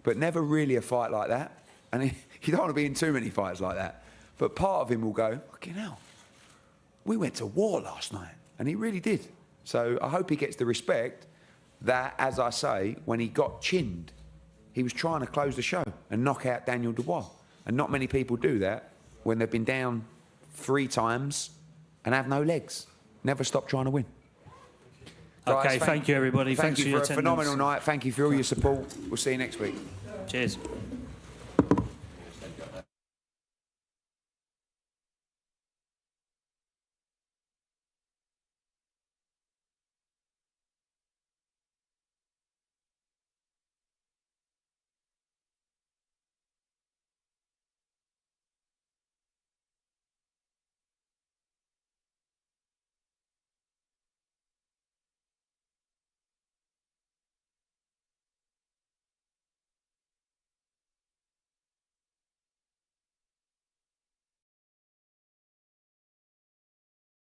but never really a fight like that. And you don't want to be in too many fights like that. But part of him will go, fucking hell, we went to war last night. And he really did. So I hope he gets the respect that, as I say, when he got chinned, he was trying to close the show and knock out Daniel Dubois. And not many people do that when they've been down 3 times and have no legs. Never stop trying to win. Okay, Guys, thank you, everybody. Thank Thanks you for your for a attendance. phenomenal night. Thank you for all your support. We'll see you next week. Cheers.